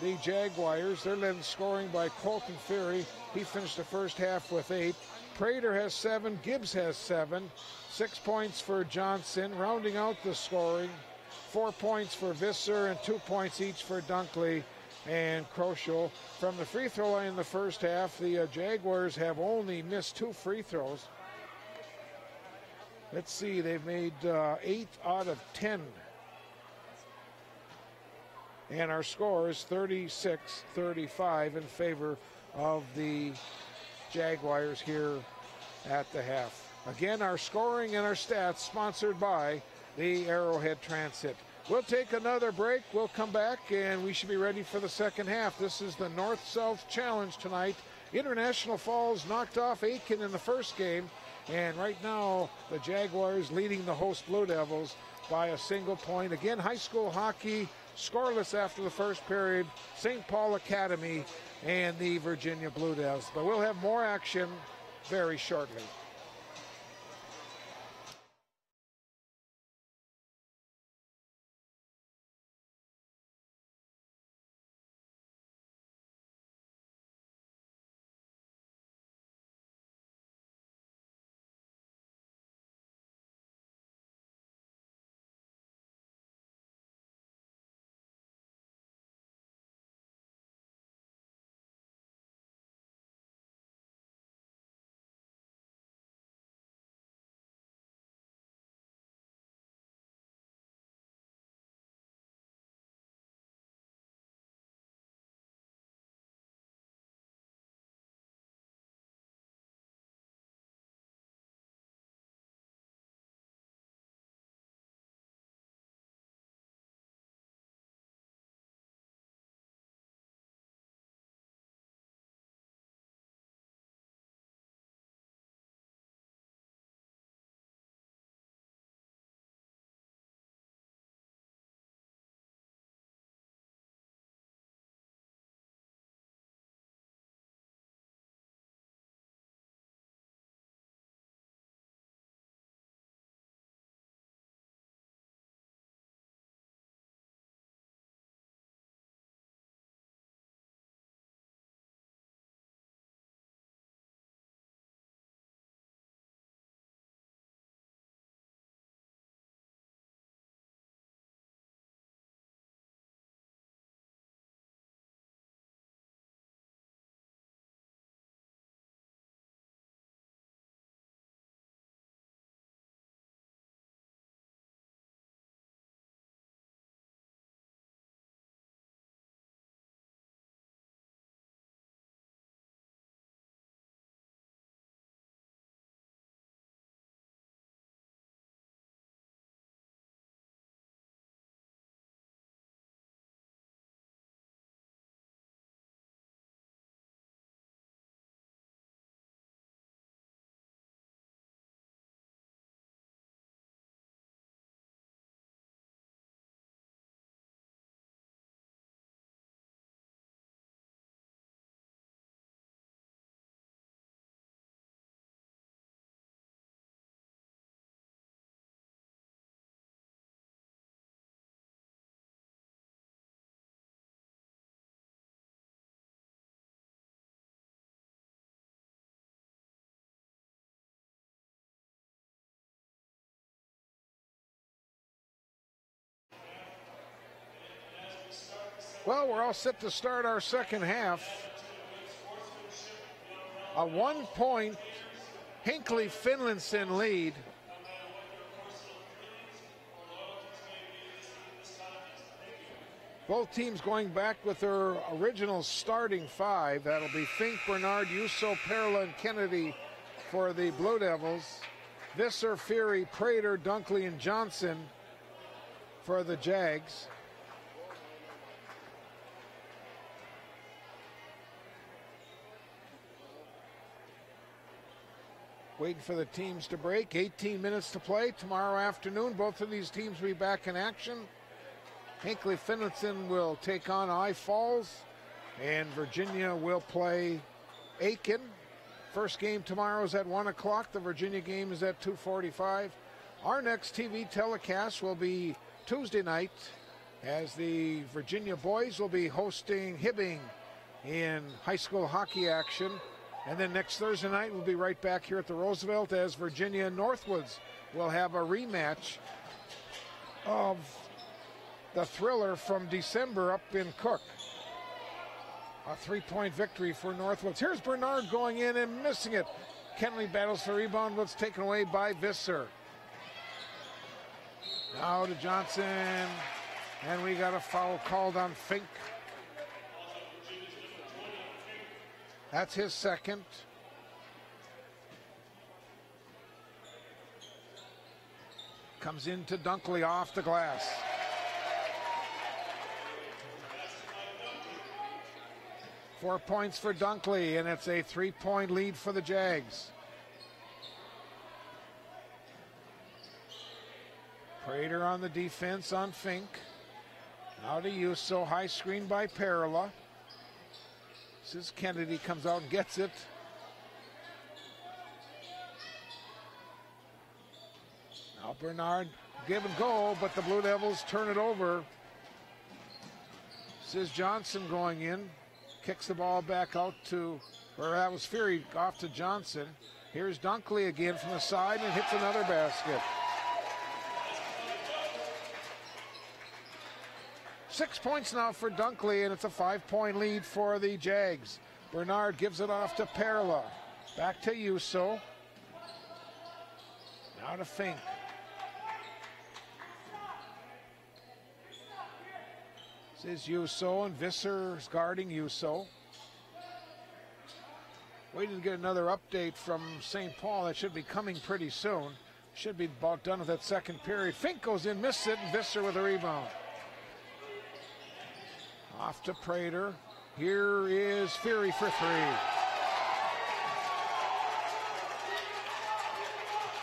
the Jaguars, they're led in scoring by Colton Fury. He finished the first half with 8. Prater has 7, Gibbs has 7. 6 points for Johnson. Rounding out the scoring, 4 points for Visser and 2 points each for Dunkley and Kroschel. From the free throw line in the first half, the Jaguars have only missed 2 free throws. Let's see, they've made 8 out of 10 And our score is 36-35 in favor of the Jaguars here at the half. Again, our scoring and our stats sponsored by the Arrowhead Transit. We'll take another break. We'll come back, and we should be ready for the second half. This is the North-South Challenge tonight. International Falls knocked off Aiken in the first game, and right now the Jaguars leading the host Blue Devils by a single point. Again, high school hockey scoreless after the first period. St. Paul Academy and the Virginia Blue Devils. But we'll have more action very shortly. Well, we're all set to start our second half. A 1-point Hinckley Finlayson lead. Both teams going back with their original starting five. That'll be Fink, Bernard, Yusso, Perla, and Kennedy for the Blue Devils. Visser, Fury, Prater, Dunkley, and Johnson for the Jags. Waiting for the teams to break. 18 minutes to play tomorrow afternoon. Both of these teams will be back in action. Hinckley Finlayson will take on I Falls, and Virginia will play Aiken. First game tomorrow is at 1 o'clock. The Virginia game is at 2:45. Our next TV telecast will be Tuesday night, as the Virginia boys will be hosting Hibbing in high school hockey action. And then next Thursday night, we'll be right back here at the Roosevelt as Virginia and Northwoods will have a rematch of the thriller from December up in Cook. A 3-point victory for Northwoods. Here's Bernard going in and missing it. Kenley battles for rebound, but it's taken away by Visser. Now to Johnson. And we got a foul called on Fink. That's his second. Comes into Dunkley off the glass. Four points for Dunkley, and it's a 3-point lead for the Jags. Prater on the defense on Fink. Now to Yuso, high screen by Perla. This is Kennedy, comes out and gets it. Now Bernard, give and go, but the Blue Devils turn it over. This is Johnson going in. Kicks the ball back out to, or that was Fury off to Johnson. Here's Dunkley again from the side and hits another basket. 6 points now for Dunkley, and it's a 5-point lead for the Jags. Bernard gives it off to Perla. Back to Yuso. Now to Fink. This is Yuso, and Visser's guarding Yuso. Waiting to get another update from St. Paul. That should be coming pretty soon. Should be about done with that second period. Fink goes in, misses it, and Visser with a rebound. Off to Prater. Here is Fury for three.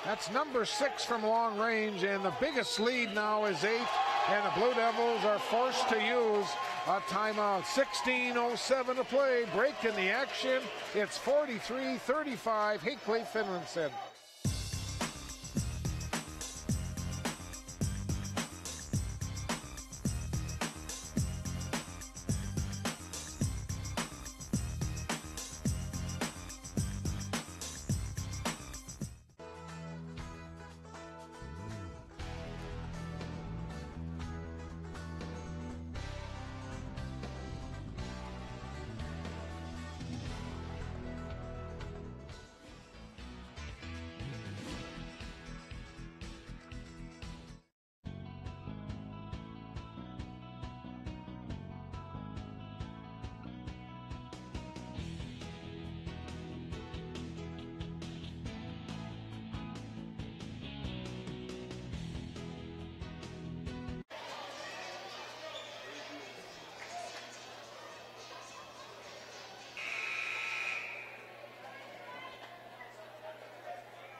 That's number 6 from long range, and the biggest lead now is 8, and the Blue Devils are forced to use a timeout. 16:07 to play. Break in the action. It's 43-35, Hinckley, Finlayson.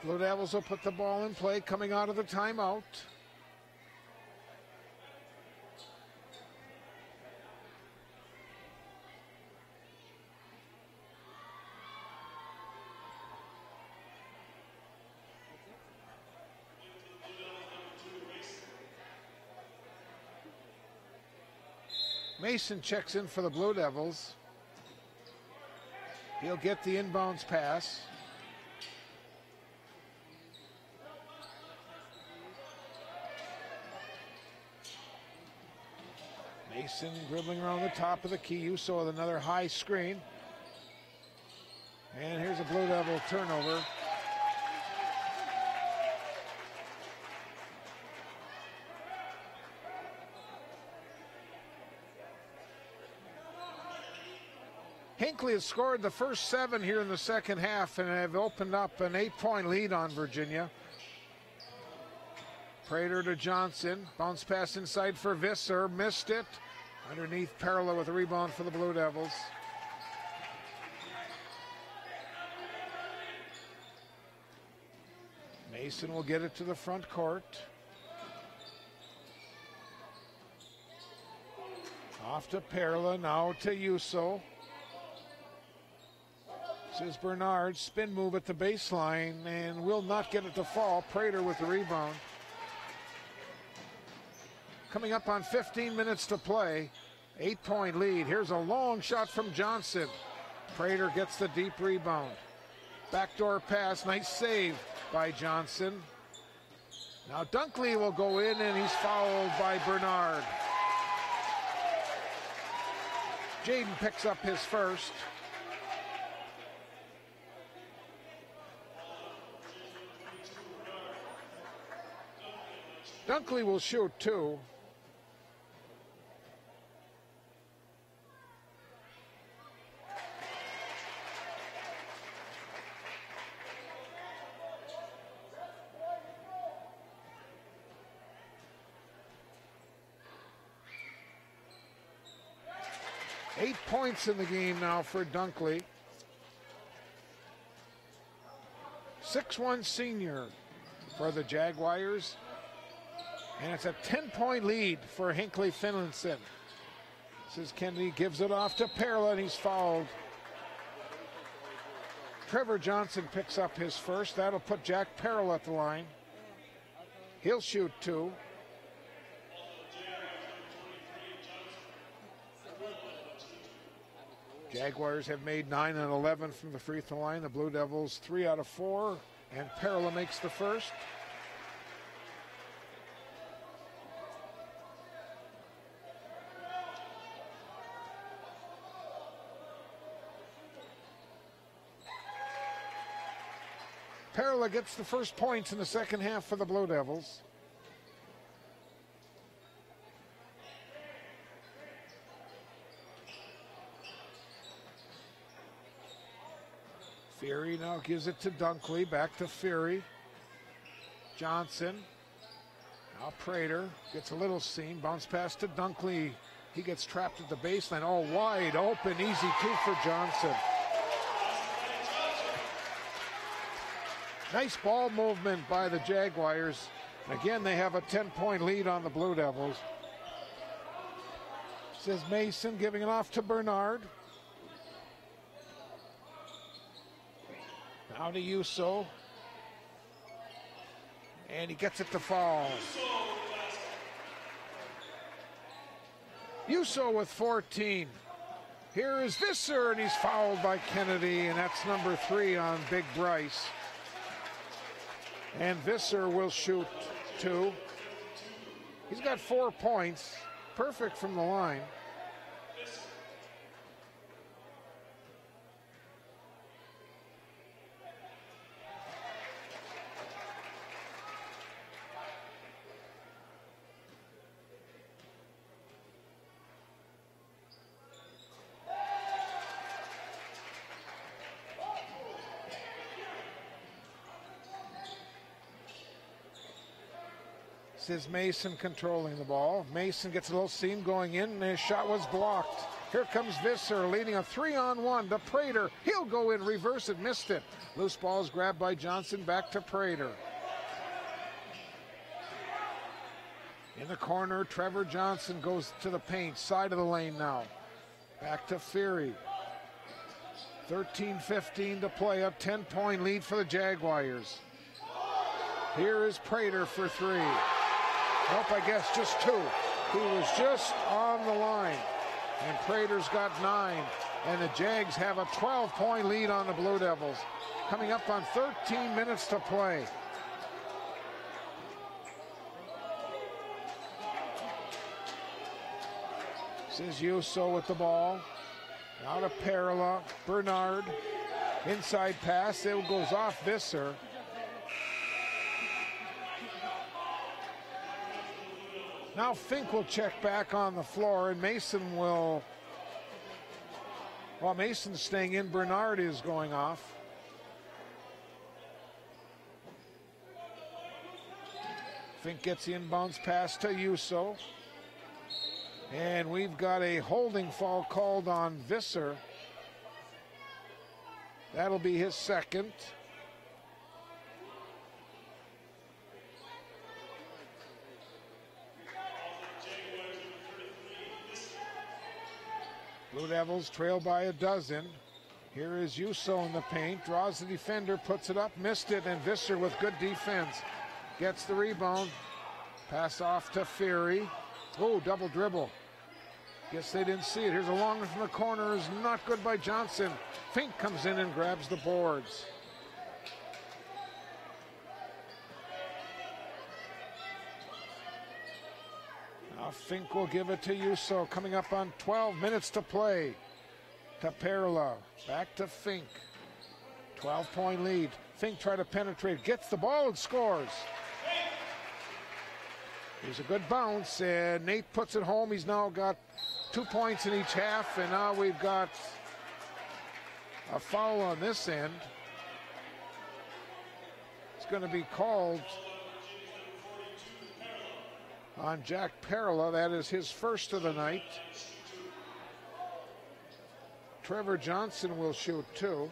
Blue Devils will put the ball in play coming out of the timeout. Mason checks in for the Blue Devils. He'll get the inbounds pass. Mason dribbling around the top of the key. Yuso with another high screen. And here's a Blue Devil turnover. Hinckley has scored the first 7 here in the second half and have opened up an 8-point lead on Virginia. Prater to Johnson. Bounce pass inside for Visser. Missed it. Underneath Perla with a rebound for the Blue Devils. Mason will get it to the front court. Off to Perla. Now to Yuso. This is Bernard. Spin move at the baseline and will not get it to fall. Prater with the rebound. Coming up on 15 minutes to play. 8-point lead. Here's a long shot from Johnson. Prater gets the deep rebound. Backdoor pass. Nice save by Johnson. Now Dunkley will go in and he's fouled by Bernard. Jaden picks up his first. Dunkley will shoot 2. 8 points in the game now for Dunkley. 6'1" senior for the Jaguars. And it's a 10-point lead for Hinckley Finlayson. This is Kennedy, gives it off to Perla, and he's fouled. Trevor Johnson picks up his first. That'll put Jack Perla at the line. He'll shoot 2. Jaguars have made 9 and 11 from the free throw line. The Blue Devils 3 out of 4, and Perla makes the first. Perla gets the first points in the second half for the Blue Devils. Fury now gives it to Dunkley, back to Fury. Johnson, now Prater, gets a little seam, bounce pass to Dunkley. He gets trapped at the baseline, all wide open, easy 2 for Johnson. Nice ball movement by the Jaguars. Again, they have a 10-point lead on the Blue Devils. This is Mason giving it off to Bernard. Now to Yuso. And he gets it to fall. Yuso with 14. Here is Visser, and he's fouled by Kennedy, and that's number 3 on Big Bryce. And Visser will shoot 2. He's got 4 points, perfect from the line. This is Mason controlling the ball. Mason gets a little seam going in, and his shot was blocked. Here comes Visser leading a 3-on-1 to Prater. He'll go in, reverse it, missed it. Loose ball is grabbed by Johnson, back to Prater. In the corner, Trevor Johnson goes to the paint, side of the lane now. Back to Fury. 13-15 to play, a 10-point lead for the Jaguars. Here is Prater for 3. Nope, I guess just 2. He was just on the line. And Prater's got 9. And the Jags have a 12-point lead on the Blue Devils. Coming up on 13 minutes to play. This is Yuso with the ball. Now to Perla. Bernard. Inside pass. It goes off Visser. Now Fink will check back on the floor, and Mason will, while Mason's staying in, Bernard is going off. Fink gets the inbounds pass to Yuso. And we've got a holding foul called on Visser. That'll be his second. Blue Devils trail by a dozen. Here is Yuso in the paint, draws the defender, puts it up, missed it, and Visser with good defense gets the rebound. Pass off to Fury. Oh, double dribble. Guess they didn't see it. Here's a long one from the corner, is not good by Johnson. Fink comes in and grabs the boards. Now Fink will give it to Yuso, coming up on 12 minutes to play. To Perla, back to Fink. 12-point lead. Fink tried to penetrate, gets the ball and scores. Here's a good bounce, and Nate puts it home. He's now got 2 points in each half, and now we've got a foul on this end. It's going to be called on Jack Perla. That is his first of the night. Trevor Johnson will shoot 2.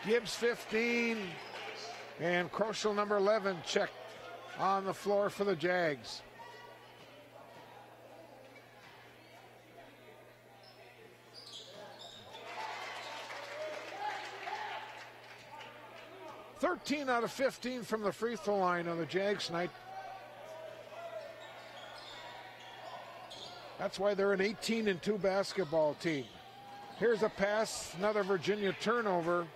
Gibbs 15, and Kroschel number 11 checked on the floor for the Jags. (13 out of 15 from the free throw line on the Jags tonight. That's why they're an 18-2 basketball team. Here's a pass, another Virginia turnover.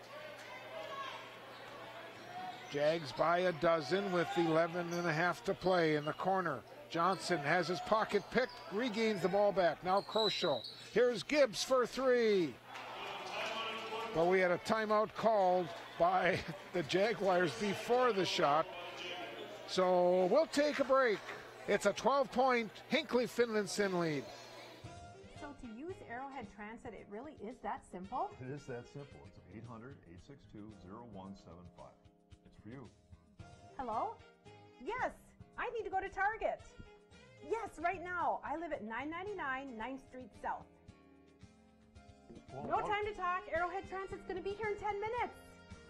Jags by a dozen with 11.5 to play in the corner. Johnson has his pocket picked, regains the ball back. Now Kroschel. Here's Gibbs for 3. But we had a timeout called by the Jaguars before the shot. So we'll take a break. It's a 12-point Hinckley Finlayson lead. So to use Arrowhead Transit, it really is that simple? It is that simple. It's 800-862-0175. It's for you. Hello? Yes, I need to go to Target. Yes, right now. I live at 999 9th Street South. Well, No time to talk. Arrowhead Transit's going to be here in 10 minutes.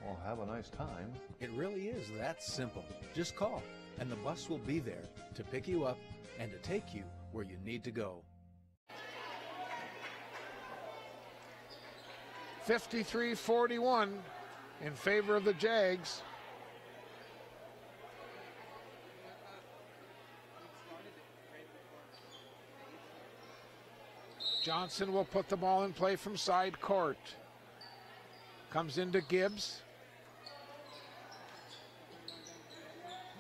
Well, have a nice time. It really is that simple. Just call, and the bus will be there to pick you up and to take you where you need to go. 53-41 in favor of the Jags. Johnson will put the ball in play from side court. Comes into Gibbs.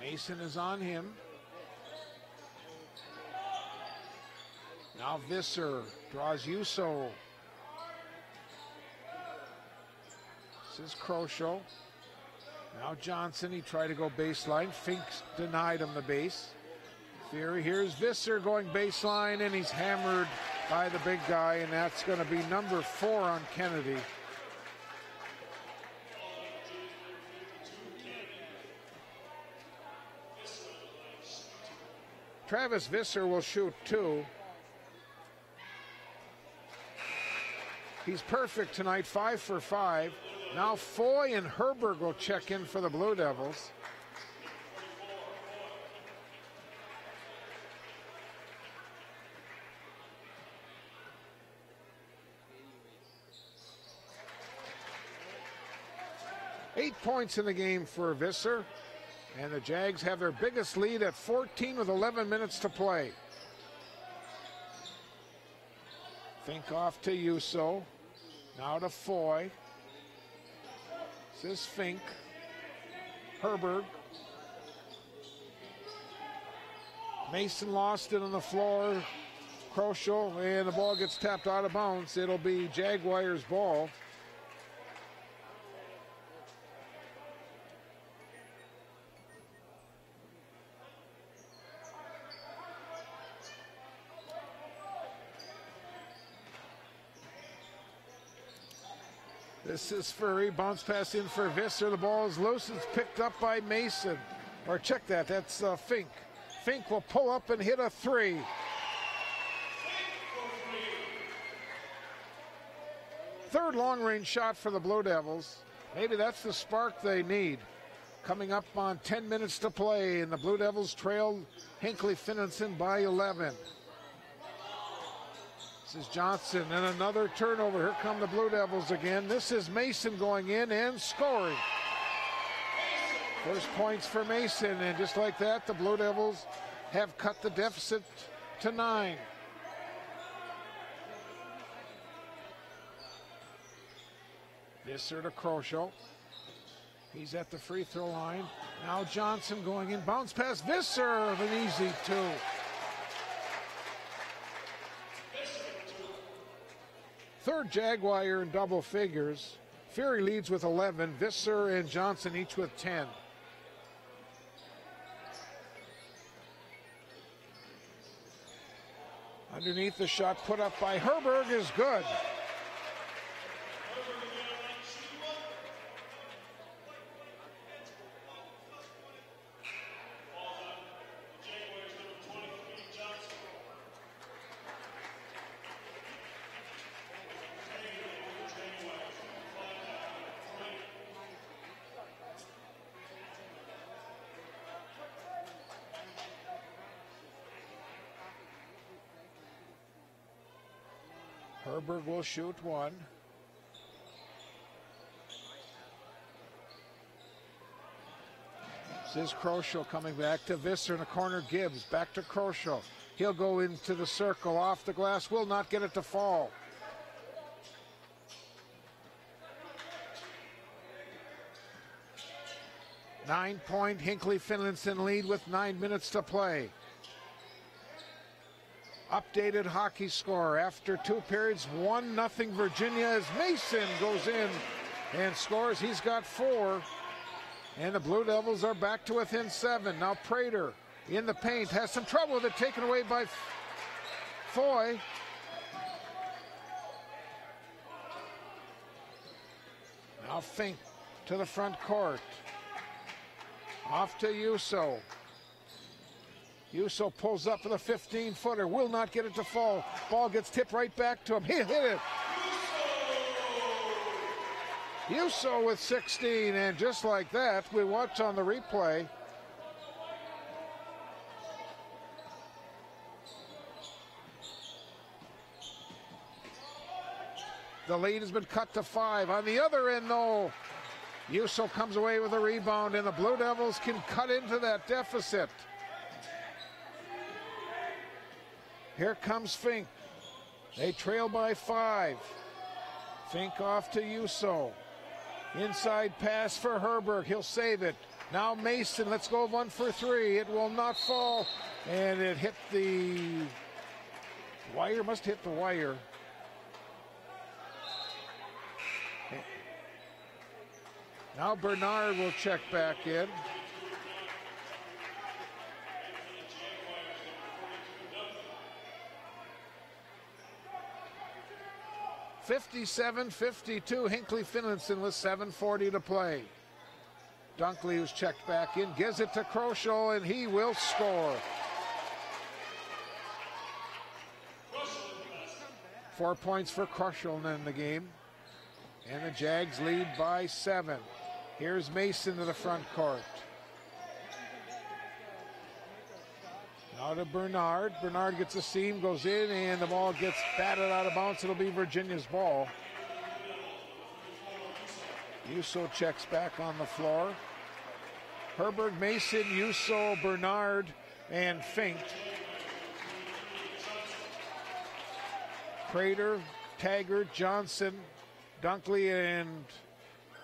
Mason is on him. Now Visser draws Yuso. This is Kroschel. Now Johnson, he tried to go baseline. Finks denied him the base. Fury, here's Visser going baseline, and he's hammered by the big guy, and that's going to be number 4 on Kennedy. Travis Visser will shoot 2. He's perfect tonight, 5 for 5. Now Foy and Herberg will check in for the Blue Devils. Eight points in the game for Visser, and the Jags have their biggest lead at 14 with 11 minutes to play. Fink off to Yuso. Now to Foy. This is Fink. Herberg. Mason lost it on the floor. Kroschel, and the ball gets tapped out of bounds. It'll be Jaguars' ball. This is Furry, bounce pass in for Visser. The ball is loose. It's picked up by Mason. Or check that, that's Fink. Fink will pull up and hit a 3. Third long-range shot for the Blue Devils. Maybe that's the spark they need. Coming up on 10 minutes to play, and the Blue Devils trail Hinckley Finlayson by 11. This is Johnson, and another turnover. Here come the Blue Devils again. This is Mason going in and scoring. First points for Mason, and just like that, the Blue Devils have cut the deficit to 9. Visser to Kroschel. He's at the free throw line. Now Johnson going in, bounce pass. Visser with an easy 2. Third Jaguar in double figures. Fury leads with 11. Visser and Johnson each with 10. Underneath, the shot put up by Herberg is good. Herberg will shoot one. This is Kroschel coming back to Visser in the corner. Gibbs back to Kroschel. He'll go into the circle, off the glass, will not get it to fall. Nine-point Hinckley Finlayson lead with 9 minutes to play. Updated hockey score after 2 periods, 1-0 Virginia as Mason goes in and scores. He's got 4. And the Blue Devils are back to within 7. Now Prater in the paint has some trouble with it, taken away by Foy. Now Fink to the front court. Off to Yuso. Yuso pulls up for the 15-footer, will not get it to fall. Ball gets tipped right back to him. He hit it. Yuso with 16, and just like that, we watch on the replay. The lead has been cut to 5. On the other end, though, Yuso comes away with a rebound, and the Blue Devils can cut into that deficit. Here comes Fink. They trail by 5. Fink off to Yuso. Inside pass for Herberg. He'll save it. Now Mason. Let's go 1 for 3. It will not fall. And it hit the wire. Must hit the wire. Now Bernard will check back in. (57-52) Hinckley Finlayson with 7:40 to play. Dunkley, who's checked back in, gives it to Kroschel, and he will score. 4 points for Kroschel in the game. And the Jags lead by 7. Here's Mason to the front court. Now to Bernard. Bernard gets a seam, goes in, and the ball gets batted out of bounds. It'll be Virginia's ball. Yuso checks back on the floor. Herberg, Mason, Yuso, Bernard, and Fink. Prater, Taggart, Johnson, Dunkley, and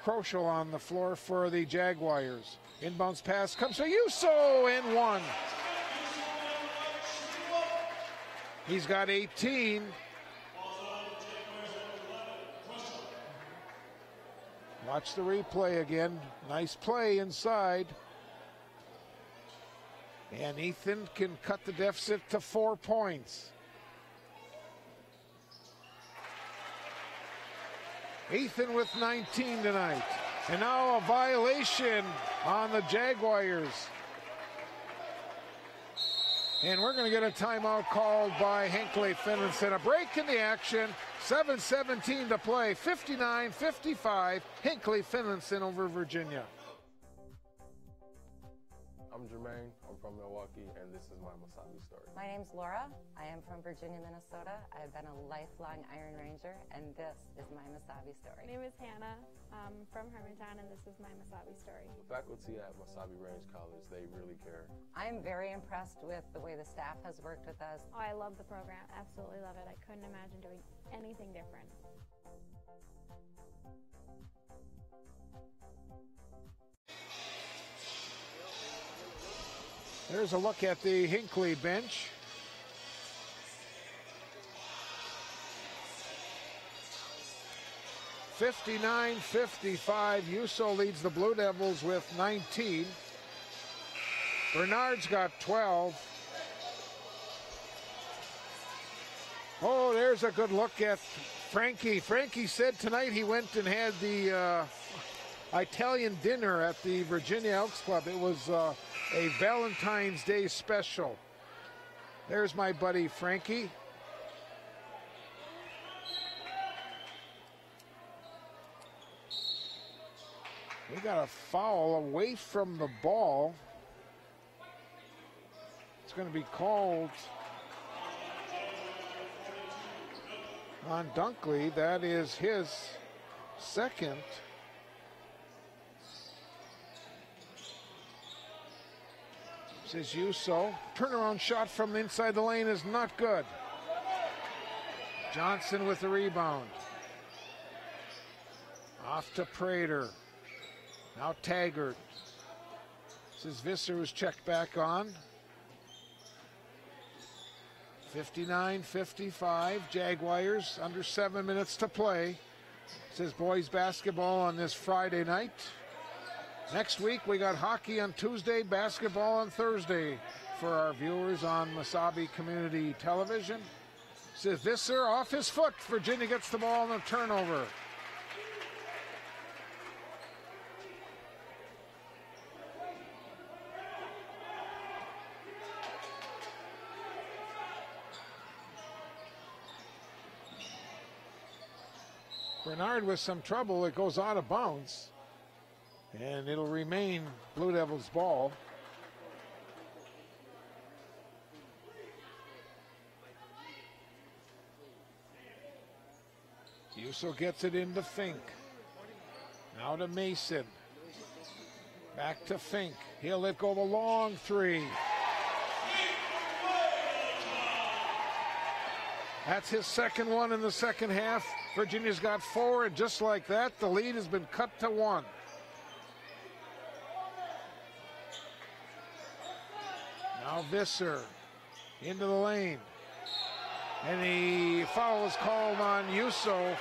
Kroschel on the floor for the Jaguars. Inbounds pass comes to Yuso, and 1. He's got 18. Watch the replay again. Nice play inside. And Ethan can cut the deficit to 4 points. Ethan with 19 tonight. And now a violation on the Jaguars. And we're going to get a timeout called by Hinckley Finlayson. A break in the action. 7:17 to play. 59-55. Hinckley Finlayson over Virginia. I'm Jermaine. I'm from Milwaukee, and this is my Masabi story. My name's Laura. I am from Virginia, Minnesota. I've been a lifelong Iron Ranger, and this is my Masabi story. My name is Hannah. I'm from Hermantown, and this is my Masabi story. The faculty at Masabi Range College, they really care. I'm very impressed with the way the staff has worked with us. Oh, I love the program. Absolutely love it. I couldn't imagine doing anything different. There's a look at the Hinckley bench. (59-55). Yuso leads the Blue Devils with 19. Bernard's got 12. Oh, there's a good look at Frankie. Frankie said tonight he went and had the Italian dinner at the Virginia Elks Club. It was a Valentine's Day special. There's my buddy Frankie. We got a foul away from the ball. It's going to be called. on Dunkley. That is his second. Says Yuso. Turnaround shot from inside the lane is not good. Johnson with the rebound. Off to Prater. Now Taggart. This is Visser who's checked back on. 59-55. Jaguars under 7 minutes to play. This is boys basketball on this Friday night. Next week we got hockey on Tuesday, basketball on Thursday for our viewers on Mesabi Community Television. This is Visser off his foot. Virginia gets the ball on a turnover. Bernard with some trouble. It goes out of bounds. And it'll remain Blue Devils ball. Yuso gets it into Fink. Now to Mason. Back to Fink. He'll let go of a long three. That's his second one in the second half. Virginia's got 4, and just like that, the lead has been cut to 1. Now Visser into the lane. And the foul is called on Yuso.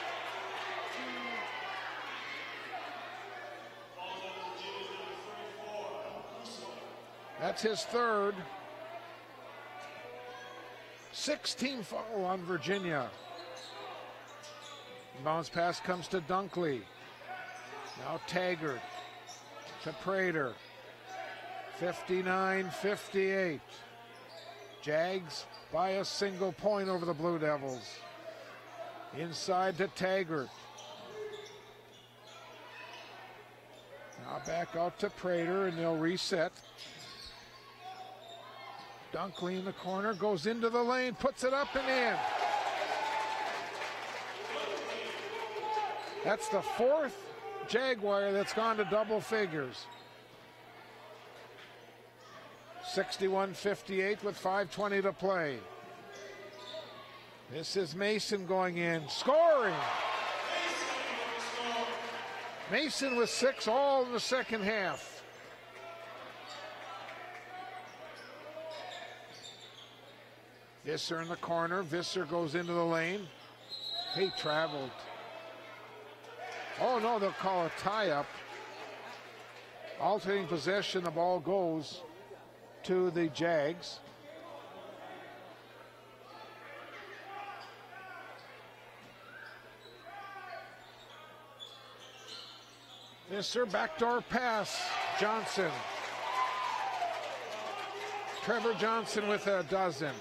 That's his third. 16 foul on Virginia. Bounce pass comes to Dunkley. Now Taggart to Prater. 59-58. Jags by a single point over the Blue Devils. Inside to Taggart. Now back out to Prater, and they'll reset. Dunkley in the corner, goes into the lane, puts it up and in. That's the fourth Jaguar that's gone to double figures. 61-58 with 5:20 to play. This is Mason going in, scoring. Mason with 6 all in the second half. Visser in the corner. Visser goes into the lane. He traveled. Oh no, they'll call a tie-up. Alternating possession, the ball goes to the Jags. Visser, backdoor pass. Johnson. Trevor Johnson with a dozen.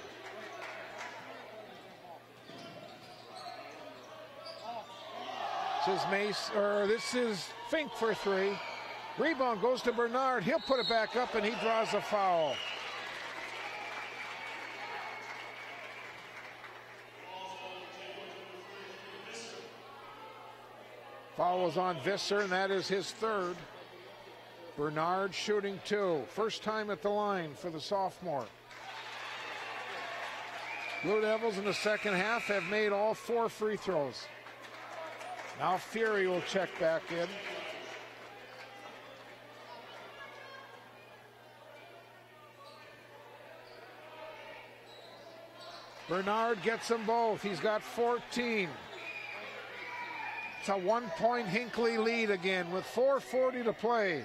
This is Fink for 3. Rebound goes to Bernard. He'll put it back up, and he draws a foul. Foul is on Visser, and that is his third. Bernard shooting 2. First time at the line for the sophomore. Blue Devils in the second half have made all 4 free throws. Now Fury will check back in. Bernard gets them both. He's got 14. It's a 1-point Hinckley lead again with 4:40 to play.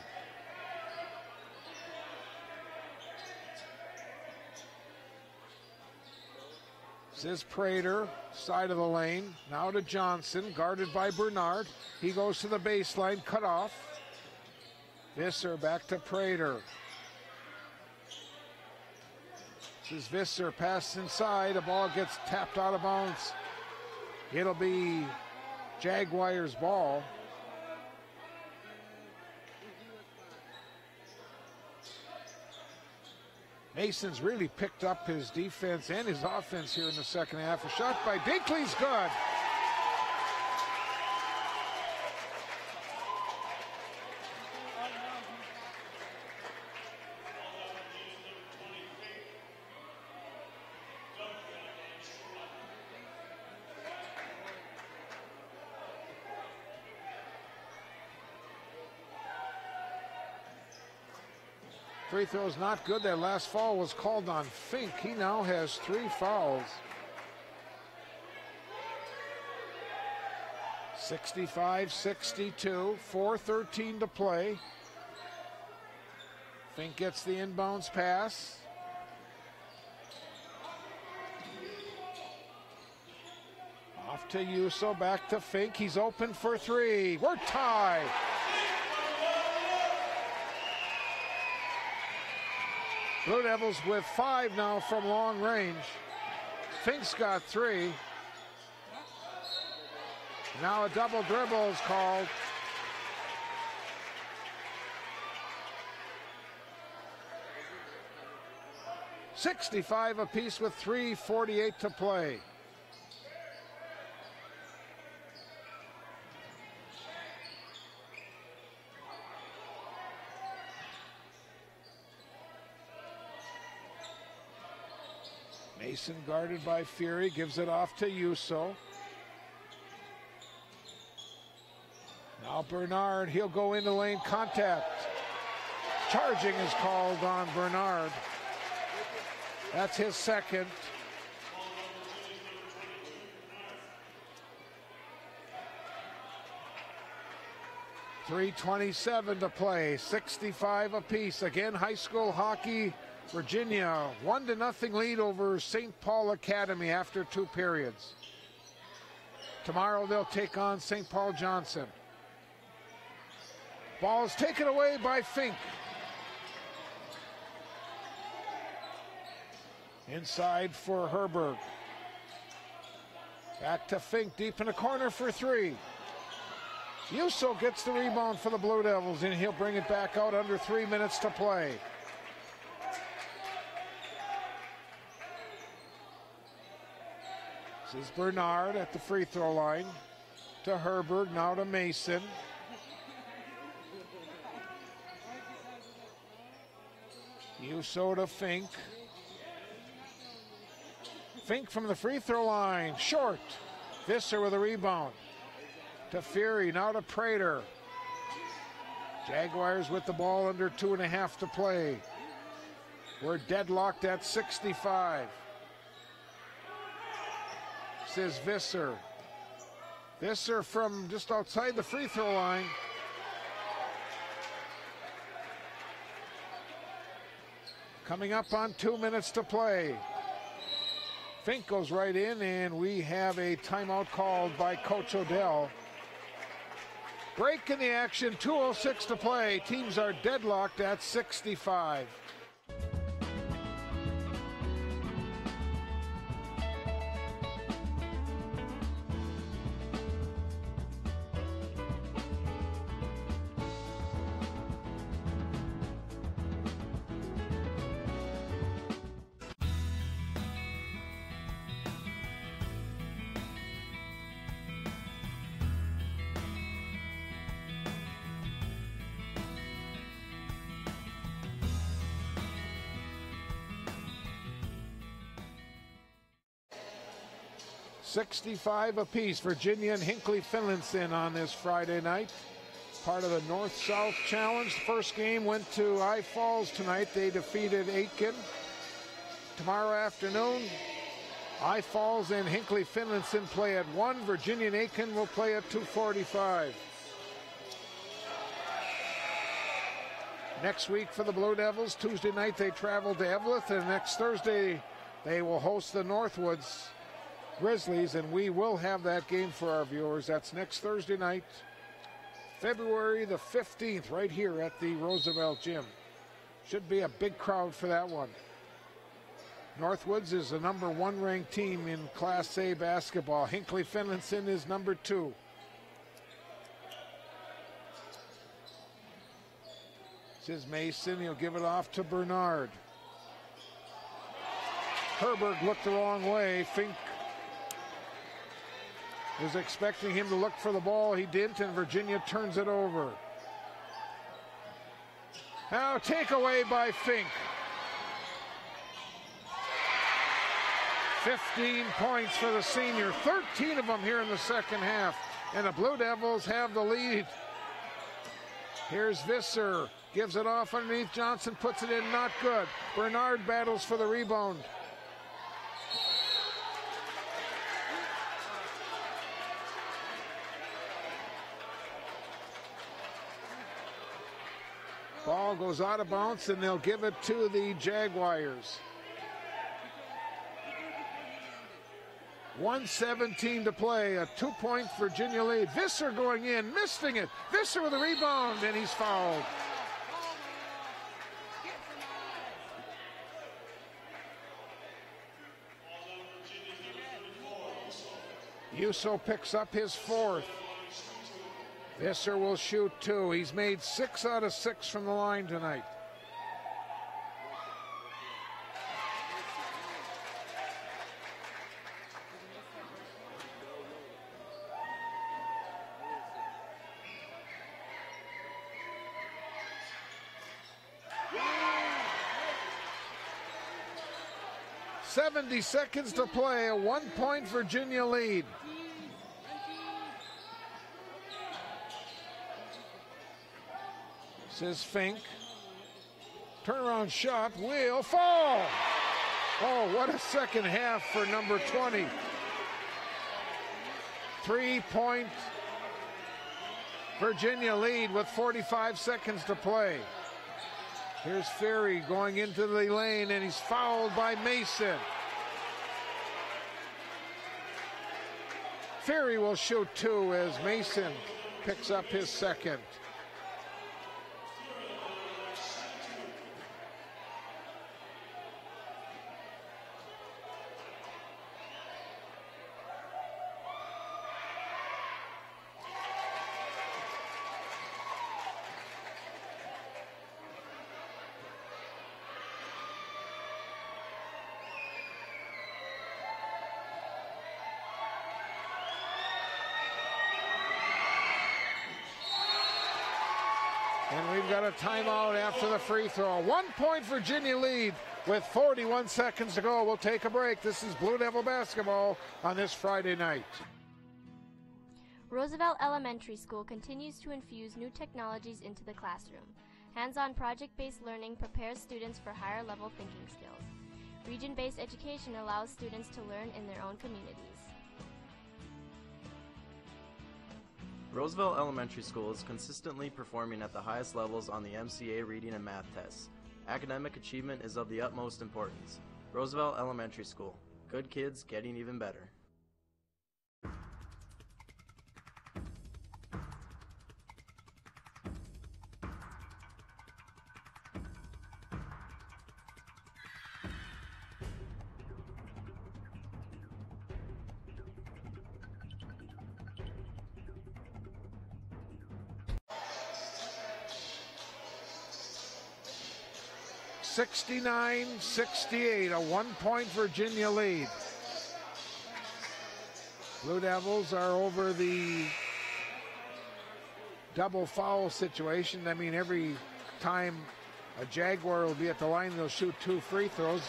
This is Prater, side of the lane. Now to Johnson, guarded by Bernard. He goes to the baseline, cut off. Visser back to Prater. This is Visser, pass inside. The ball gets tapped out of bounds. It'll be Jaguars ball. Mason's really picked up his defense and his offense here in the second half. A shot by Binkley's good. Free throw's not good. That last foul was called on Fink. He now has 3 fouls. 65-62, 4:13 to play. Fink gets the inbounds pass. Off to Yuso, back to Fink. He's open for 3. We're tied. Blue Devils with 5 now from long range. Fink's got 3. Now a double dribble is called. $65 apiece with 3:48 to play. Mason guarded by Fury, gives it off to Yuso. Now Bernard, he'll go into lane, contact. Charging is called on Bernard. That's his second. $3:27 to play, 65 apiece. Again, high school hockey. Virginia, 1-0 lead over St. Paul Academy after 2 periods. Tomorrow they'll take on St. Paul Johnson. Ball is taken away by Fink. Inside for Herberg. Back to Fink, deep in the corner for 3. Yuso gets the rebound for the Blue Devils, and he'll bring it back out under 3 minutes to play. This is Bernard at the free throw line. To Herberg, now to Mason. Yuso to Fink. Fink from the free throw line, short. Visser with a rebound. To Fury, now to Prater. Jaguars with the ball under 2.5 to play. We're deadlocked at 65. This is Visser. Visser from just outside the free throw line. Coming up on 2 minutes to play. Fink goes right in, and we have a timeout called by Coach Odell. Break in the action, 2:06 to play. Teams are deadlocked at 65. $65 apiece. Virginia and Hinckley Finlayson on this Friday night. Part of the North-South Challenge. The first game went to I Falls tonight. They defeated Aitkin. Tomorrow afternoon, I Falls and Hinckley Finlayson play at 1. Virginia and Aitkin will play at 2:45. Next week for the Blue Devils, Tuesday night they travel to Eveleth, and next Thursday they will host the Northwoods Grizzlies, and we will have that game for our viewers. That's next Thursday night, February the 15th, right here at the Roosevelt Gym. Should be a big crowd for that one. Northwoods is the number 1 ranked team in Class A basketball. Hinckley Finlayson is number 2. This is Mason. He'll give it off to Bernard. Herberg looked the wrong way. Fink was expecting him to look for the ball. He didn't, and Virginia turns it over. Now takeaway by Fink. 15 points for the senior, 13 of them here in the second half, and the Blue Devils have the lead. Here's Visser. Gives it off underneath. Johnson puts it in. Not good. Bernard battles for the rebound. Ball goes out of bounds, and they'll give it to the Jaguars. 1:17 to play, a 2-point Virginia lead. Visser going in, missing it. Visser with a rebound, and he's fouled. Uso picks up his 4th. Visser will shoot 2. He's made 6 out of 6 from the line tonight. .70 seconds to play, a 1-point Virginia lead. Says Fink. Turnaround shot will fall. Oh, what a second half for number 20. 3-point Virginia lead with 45 seconds to play. Here's Ferry going into the lane, and he's fouled by Mason. Ferry will shoot 2 as Mason picks up his 2nd. And we've got a timeout after the free throw. 1-point Virginia lead with 41 seconds to go. We'll take a break. This is Blue Devil basketball on this Friday night. Roosevelt Elementary School continues to infuse new technologies into the classroom. Hands-on project-based learning prepares students for higher-level thinking skills. Region-based education allows students to learn in their own communities. Roosevelt Elementary School is consistently performing at the highest levels on the MCA reading and math tests. Academic achievement is of the utmost importance. Roosevelt Elementary School. Good kids getting even better. .69-68, a 1-point Virginia lead. Blue Devils are over the double foul situation. I mean, every time a Jaguar will be at the line, they'll shoot 2 free throws.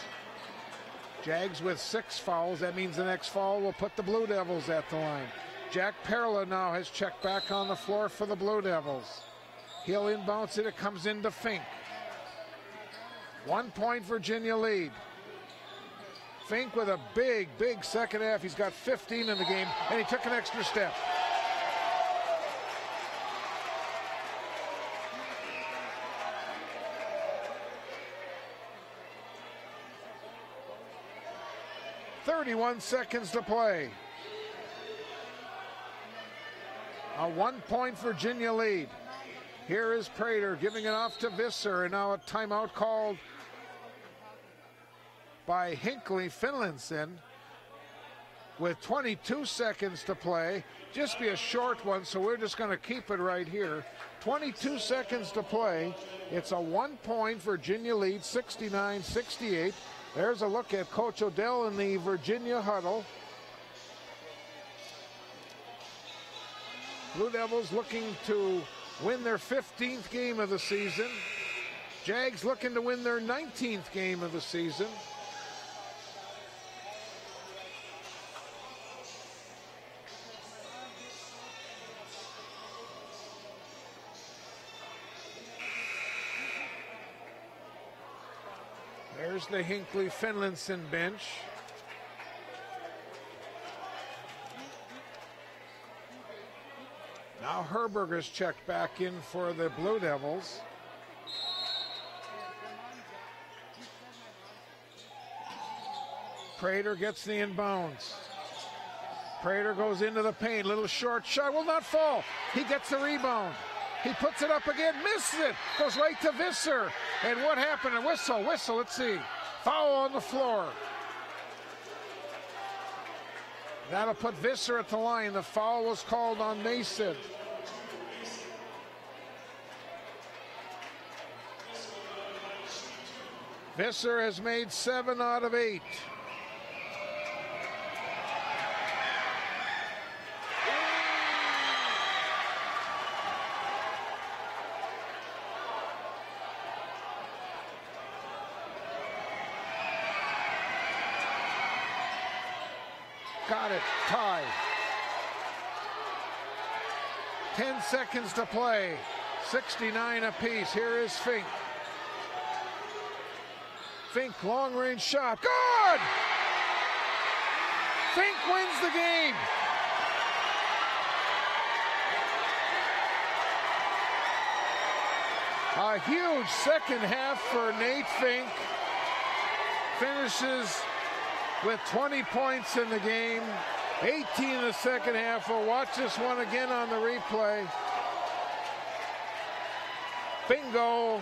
Jags with 6 fouls. That means the next foul will put the Blue Devils at the line. Jack Perla now has checked back on the floor for the Blue Devils. He'll inbounce it. It comes into Fink. 1-point Virginia lead. Fink with a big second half. He's got 15 in the game, and he took an extra step. .31 seconds to play. A 1-point Virginia lead. Here is Prater giving it off to Visser, and now a timeout called by Hinckley. Finlayson with 22 seconds to play. Just be a short one, so we're just going to keep it right here. 22 seconds to play. It's a 1-point Virginia lead, 69-68. There's a look at Coach Odell in the Virginia huddle. Blue Devils looking to win their 15th game of the season. Jags looking to win their 19th game of the season. Here's the Hinckley Finlayson bench. Now Herberg is checked back in for the Blue Devils. Prater gets the inbounds. Prater goes into the paint. Little short shot will not fall. He gets the rebound. He puts it up again, misses it. Goes right to Visser. And what happened? A whistle, let's see. Foul on the floor. That'll put Visser at the line. The foul was called on Mason. Visser has made 7 out of 8. Got it, tie. 10 seconds to play, 69 apiece. Here is Fink. Fink, long range shot, good! Fink wins the game. A huge second half for Nate Fink. Finishes with 20 points in the game, 18 in the second half. We'll watch this one again on the replay. Bingo.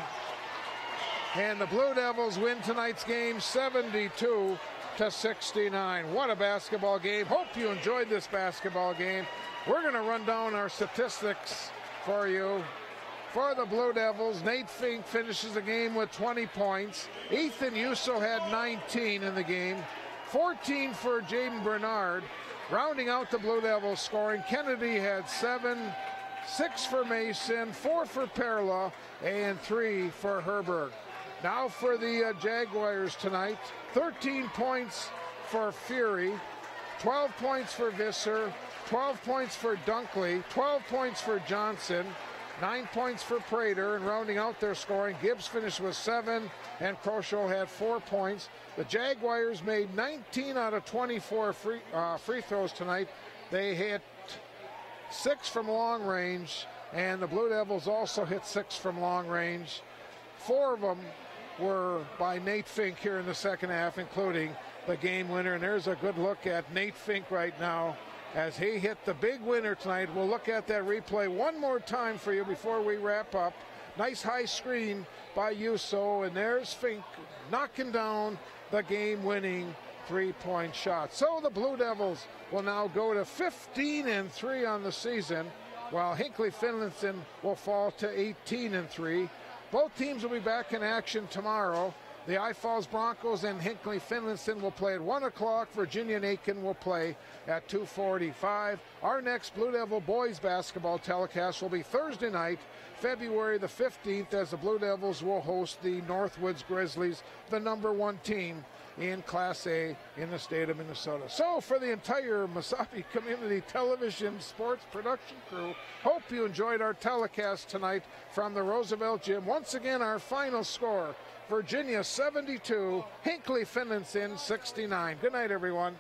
And the Blue Devils win tonight's game 72-69. What a basketball game. Hope you enjoyed this basketball game. We're going to run down our statistics for you. For the Blue Devils, Nate Fink finishes the game with 20 points. Ethan Yusso had 19 in the game. 14 for Jaden Bernard. Rounding out the Blue Devils scoring, Kennedy had 7, 6 for Mason, 4 for Perla, and 3 for Herberg. Now for the Jaguars tonight, 13 points for Fury, 12 points for Visser, 12 points for Dunkley, 12 points for Johnson, 9 points for Prater, and rounding out their scoring, Gibbs finished with 7, and Croshaw had 4 points. The Jaguars made 19 out of 24 free throws tonight. They hit 6 from long range, and the Blue Devils also hit 6 from long range. 4 of them were by Nate Fink here in the second half, including the game winner. And there's a good look at Nate Fink right now as he hit the big winner tonight. We'll look at that replay one more time for you before we wrap up. Nice high screen by Yusso, and there's Fink knocking down the game-winning three-point shot. So the Blue Devils will now go to 15-3 on the season, while Hinckley Finlayson will fall to 18-3. Both teams will be back in action tomorrow. The I Falls Broncos and Hinckley Finlayson will play at 1 o'clock. Virginia and Aiken will play at 2:45. Our next Blue Devil boys basketball telecast will be Thursday night, February the 15th, as the Blue Devils will host the Northwoods Grizzlies, the #1 team in Class A in the state of Minnesota. So for the entire Mesabi Community Television sports production crew, hope you enjoyed our telecast tonight from the Roosevelt Gym. Once again, our final score, Virginia 72, Hinckley Finlayson 69. Good night, everyone.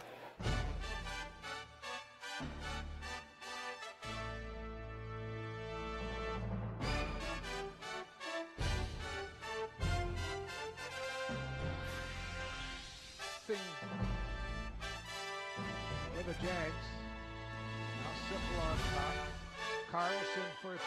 With the Jags. Now Sipple on top. Carlson for 3.